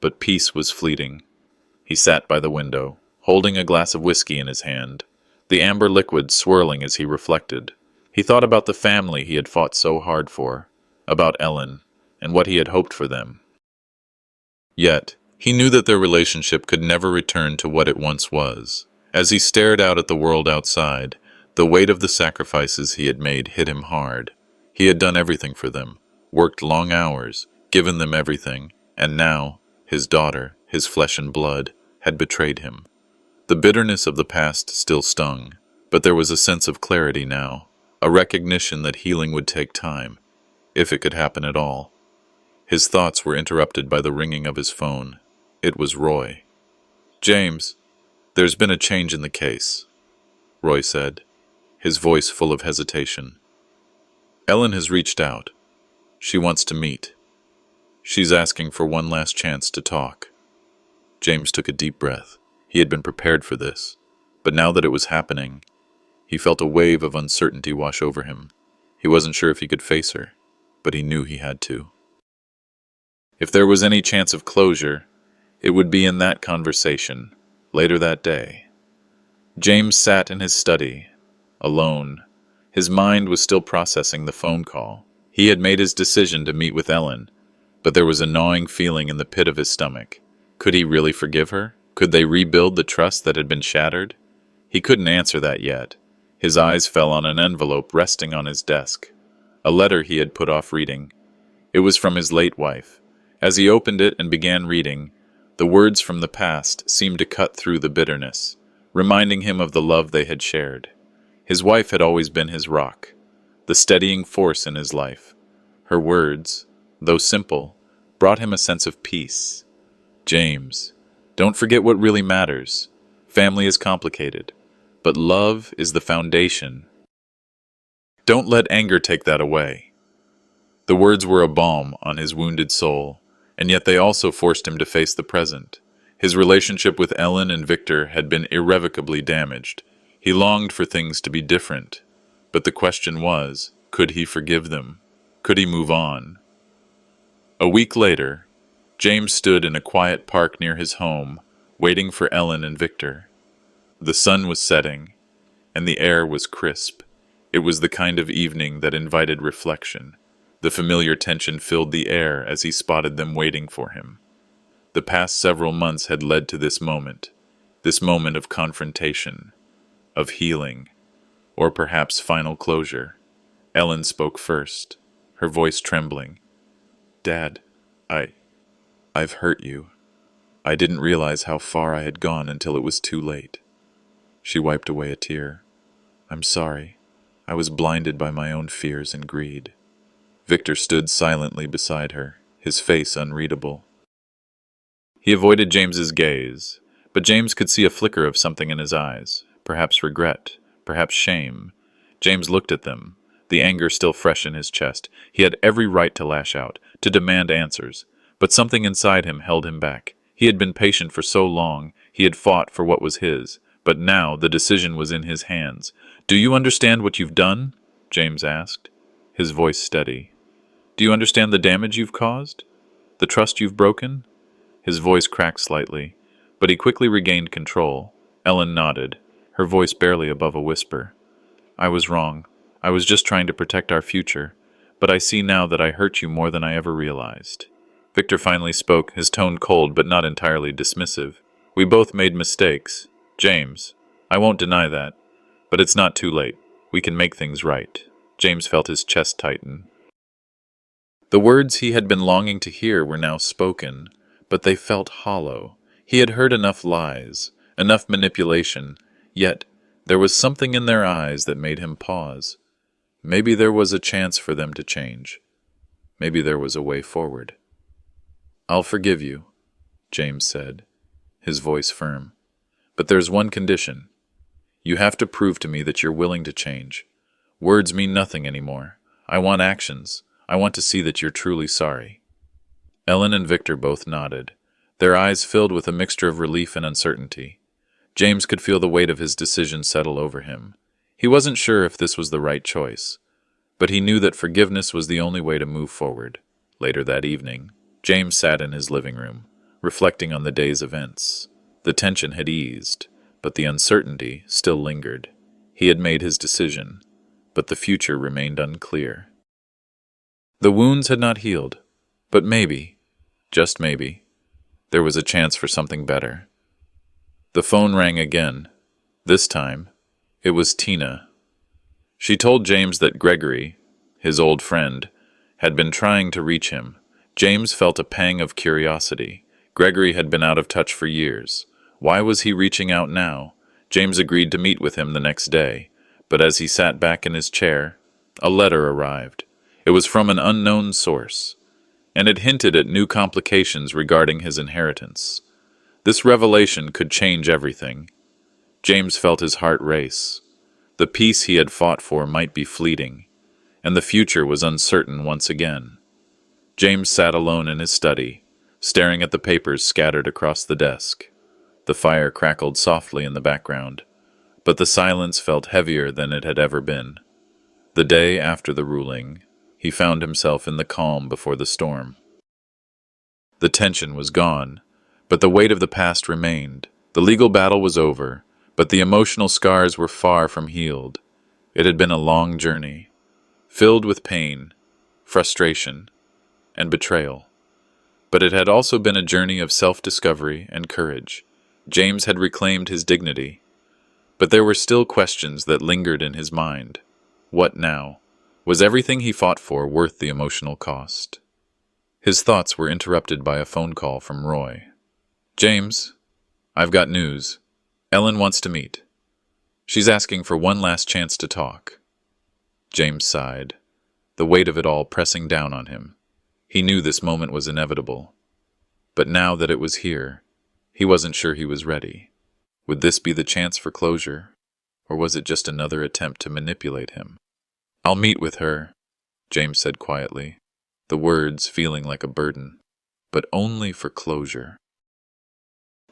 but peace was fleeting. He sat by the window, holding a glass of whiskey in his hand, the amber liquid swirling as he reflected. He thought about the family he had fought so hard for, about Ellen, and what he had hoped for them. Yet, he knew that their relationship could never return to what it once was. As he stared out at the world outside, the weight of the sacrifices he had made hit him hard. He had done everything for them, worked long hours, given them everything, and now, his daughter, his flesh and blood, had betrayed him. The bitterness of the past still stung, but there was a sense of clarity now, a recognition that healing would take time, if it could happen at all. His thoughts were interrupted by the ringing of his phone. It was Roy. "James, there's been a change in the case," Roy said, his voice full of hesitation. "Ellen has reached out. She wants to meet. She's asking for one last chance to talk." James took a deep breath. He had been prepared for this, but now that it was happening, he felt a wave of uncertainty wash over him. He wasn't sure if he could face her, but he knew he had to. If there was any chance of closure, it would be in that conversation, later that day. James sat in his study, alone. His mind was still processing the phone call. He had made his decision to meet with Ellen, but there was a gnawing feeling in the pit of his stomach. Could he really forgive her? Could they rebuild the trust that had been shattered? He couldn't answer that yet. His eyes fell on an envelope resting on his desk. A letter he had put off reading. It was from his late wife. As he opened it and began reading, the words from the past seemed to cut through the bitterness, reminding him of the love they had shared. His wife had always been his rock, the steadying force in his life. Her words, though simple, brought him a sense of peace. "James, don't forget what really matters. Family is complicated, but love is the foundation. Don't let anger take that away." The words were a balm on his wounded soul, and yet they also forced him to face the present. His relationship with Ellen and Victor had been irrevocably damaged. He longed for things to be different, but the question was, could he forgive them? Could he move on? A week later, James stood in a quiet park near his home, waiting for Ellen and Victor. The sun was setting, and the air was crisp. It was the kind of evening that invited reflection. The familiar tension filled the air as he spotted them waiting for him. The past several months had led to this moment of confrontation, of healing, or perhaps final closure. Ellen spoke first, her voice trembling. "Dad, I've hurt you. I didn't realize how far I had gone until it was too late." She wiped away a tear. "I'm sorry. I was blinded by my own fears and greed." Victor stood silently beside her, his face unreadable. He avoided James's gaze, but James could see a flicker of something in his eyes, perhaps regret, perhaps shame. James looked at them, the anger still fresh in his chest. He had every right to lash out, to demand answers, but something inside him held him back. He had been patient for so long, he had fought for what was his, but now the decision was in his hands. "Do you understand what you've done?" James asked, his voice steady. "Do you understand the damage you've caused? The trust you've broken?" His voice cracked slightly, but he quickly regained control. Ellen nodded, her voice barely above a whisper. "I was wrong. I was just trying to protect our future, but I see now that I hurt you more than I ever realized." Victor finally spoke, his tone cold but not entirely dismissive. "We both made mistakes. James, I won't deny that, but it's not too late. We can make things right." James felt his chest tighten. The words he had been longing to hear were now spoken, but they felt hollow. He had heard enough lies, enough manipulation, yet there was something in their eyes that made him pause. Maybe there was a chance for them to change. Maybe there was a way forward. "I'll forgive you," James said, his voice firm. "But there's one condition. You have to prove to me that you're willing to change. Words mean nothing anymore. I want actions. I want to see that you're truly sorry." Ellen and Victor both nodded, their eyes filled with a mixture of relief and uncertainty. James could feel the weight of his decision settle over him. He wasn't sure if this was the right choice, but he knew that forgiveness was the only way to move forward. Later that evening, James sat in his living room, reflecting on the day's events. The tension had eased, but the uncertainty still lingered. He had made his decision, but the future remained unclear. The wounds had not healed, but maybe, just maybe, there was a chance for something better. The phone rang again. This time, it was Tina. She told James that Gregory, his old friend, had been trying to reach him. James felt a pang of curiosity. Gregory had been out of touch for years. Why was he reaching out now? James agreed to meet with him the next day, but as he sat back in his chair, a letter arrived. It was from an unknown source. and it hinted at new complications regarding his inheritance. This revelation could change everything. James felt his heart race. The peace he had fought for might be fleeting, and the future was uncertain once again. James sat alone in his study, staring at the papers scattered across the desk. The fire crackled softly in the background, but the silence felt heavier than it had ever been. The day after the ruling, he found himself in the calm before the storm. The tension was gone, but the weight of the past remained. The legal battle was over, but the emotional scars were far from healed. It had been a long journey, filled with pain, frustration, and betrayal. But it had also been a journey of self-discovery and courage. James had reclaimed his dignity, but there were still questions that lingered in his mind. What now? Was everything he fought for worth the emotional cost? His thoughts were interrupted by a phone call from Roy. "James, I've got news. Ellen wants to meet. She's asking for one last chance to talk." James sighed, the weight of it all pressing down on him. He knew this moment was inevitable. But now that it was here, he wasn't sure he was ready. Would this be the chance for closure, or was it just another attempt to manipulate him? "I'll meet with her," James said quietly, the words feeling like a burden, "but only for closure.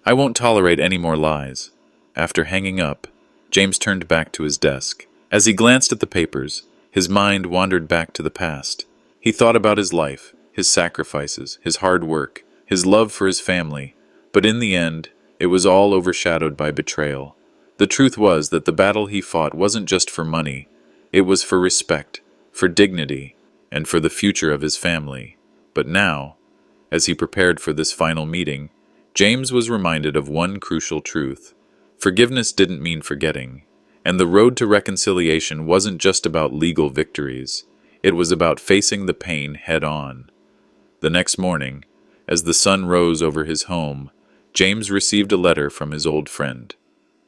I won't tolerate any more lies." After hanging up, James turned back to his desk. As he glanced at the papers, his mind wandered back to the past. He thought about his life, his sacrifices, his hard work, his love for his family, but in the end, it was all overshadowed by betrayal. The truth was that the battle he fought wasn't just for money, it was for respect, for dignity, and for the future of his family. But now, as he prepared for this final meeting, James was reminded of one crucial truth. Forgiveness didn't mean forgetting, and the road to reconciliation wasn't just about legal victories. It was about facing the pain head-on. The next morning, as the sun rose over his home, James received a letter from his old friend,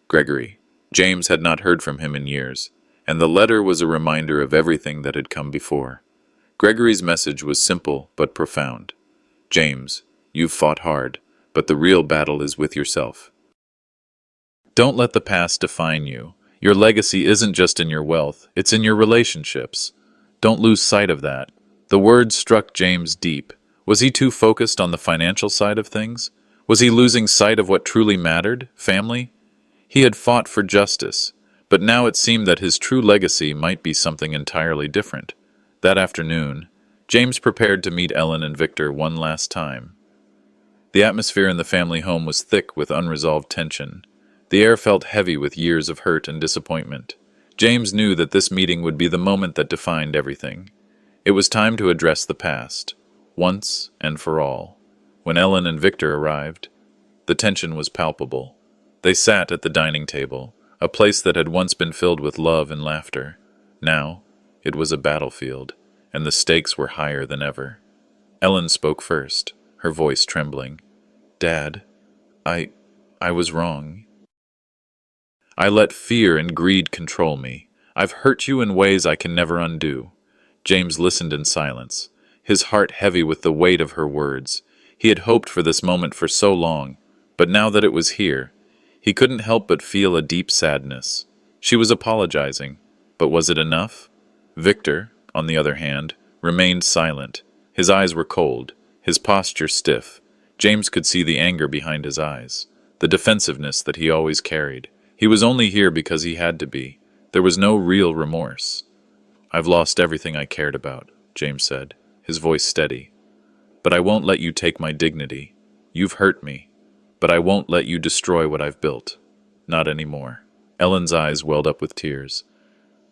Gregory. James had not heard from him in years, and the letter was a reminder of everything that had come before. Gregory's message was simple but profound. "James, you've fought hard, but the real battle is with yourself. Don't let the past define you. Your legacy isn't just in your wealth, it's in your relationships. Don't lose sight of that." The words struck James deep. Was he too focused on the financial side of things? Was he losing sight of what truly mattered, family? He had fought for justice, but now it seemed that his true legacy might be something entirely different. That afternoon, James prepared to meet Ellen and Victor one last time. The atmosphere in the family home was thick with unresolved tension. The air felt heavy with years of hurt and disappointment. James knew that this meeting would be the moment that defined everything. It was time to address the past, once and for all. When Ellen and Victor arrived, the tension was palpable. They sat at the dining table, a place that had once been filled with love and laughter. Now, it was a battlefield, and the stakes were higher than ever. Ellen spoke first, her voice trembling. "Dad, I was wrong. I let fear and greed control me. I've hurt you in ways I can never undo." James listened in silence, his heart heavy with the weight of her words. He had hoped for this moment for so long, but now that it was here, he couldn't help but feel a deep sadness. She was apologizing, but was it enough? Victor, on the other hand, remained silent. His eyes were cold, his posture stiff. James could see the anger behind his eyes, the defensiveness that he always carried. He was only here because he had to be. There was no real remorse. "I've lost everything I cared about," James said, his voice steady. "But I won't let you take my dignity. You've hurt me, but I won't let you destroy what I've built. Not anymore." Ellen's eyes welled up with tears.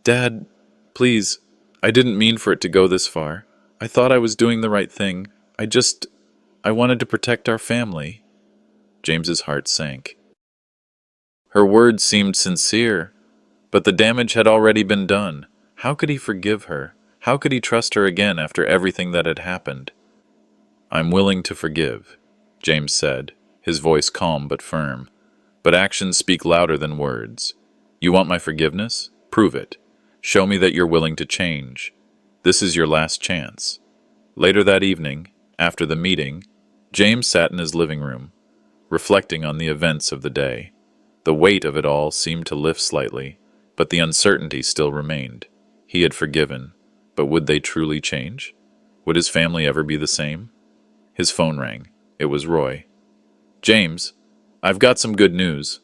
"Dad, please, I didn't mean for it to go this far. I thought I was doing the right thing. I wanted to protect our family." James's heart sank. Her words seemed sincere, but the damage had already been done. How could he forgive her? How could he trust her again after everything that had happened? "I'm willing to forgive," James said, his voice calm but firm. "But actions speak louder than words. You want my forgiveness? Prove it. Show me that you're willing to change. This is your last chance." Later that evening, After the meeting, James sat in his living room, reflecting on the events of the day. The weight of it all seemed to lift slightly, but the uncertainty still remained. He had forgiven, but would they truly change? Would his family ever be the same? His phone rang. It was Roy. "James, I've got some good news,"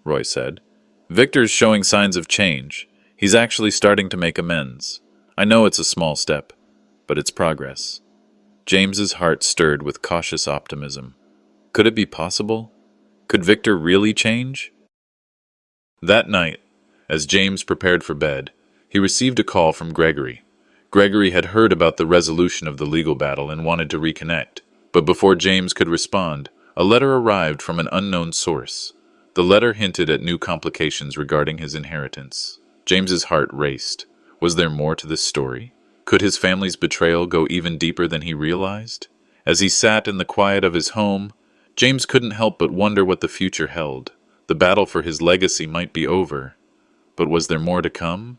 Roy said. "Victor's showing signs of change. He's actually starting to make amends. I know it's a small step, but it's progress." James's heart stirred with cautious optimism. Could it be possible? Could Victor really change? That night, as James prepared for bed, he received a call from Gregory. Gregory had heard about the resolution of the legal battle and wanted to reconnect. But before James could respond, a letter arrived from an unknown source. The letter hinted at new complications regarding his inheritance. James's heart raced. Was there more to this story? Could his family's betrayal go even deeper than he realized? As he sat in the quiet of his home, James couldn't help but wonder what the future held. The battle for his legacy might be over. But was there more to come?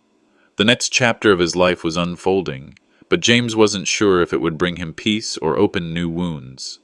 The next chapter of his life was unfolding, but James wasn't sure if it would bring him peace or open new wounds.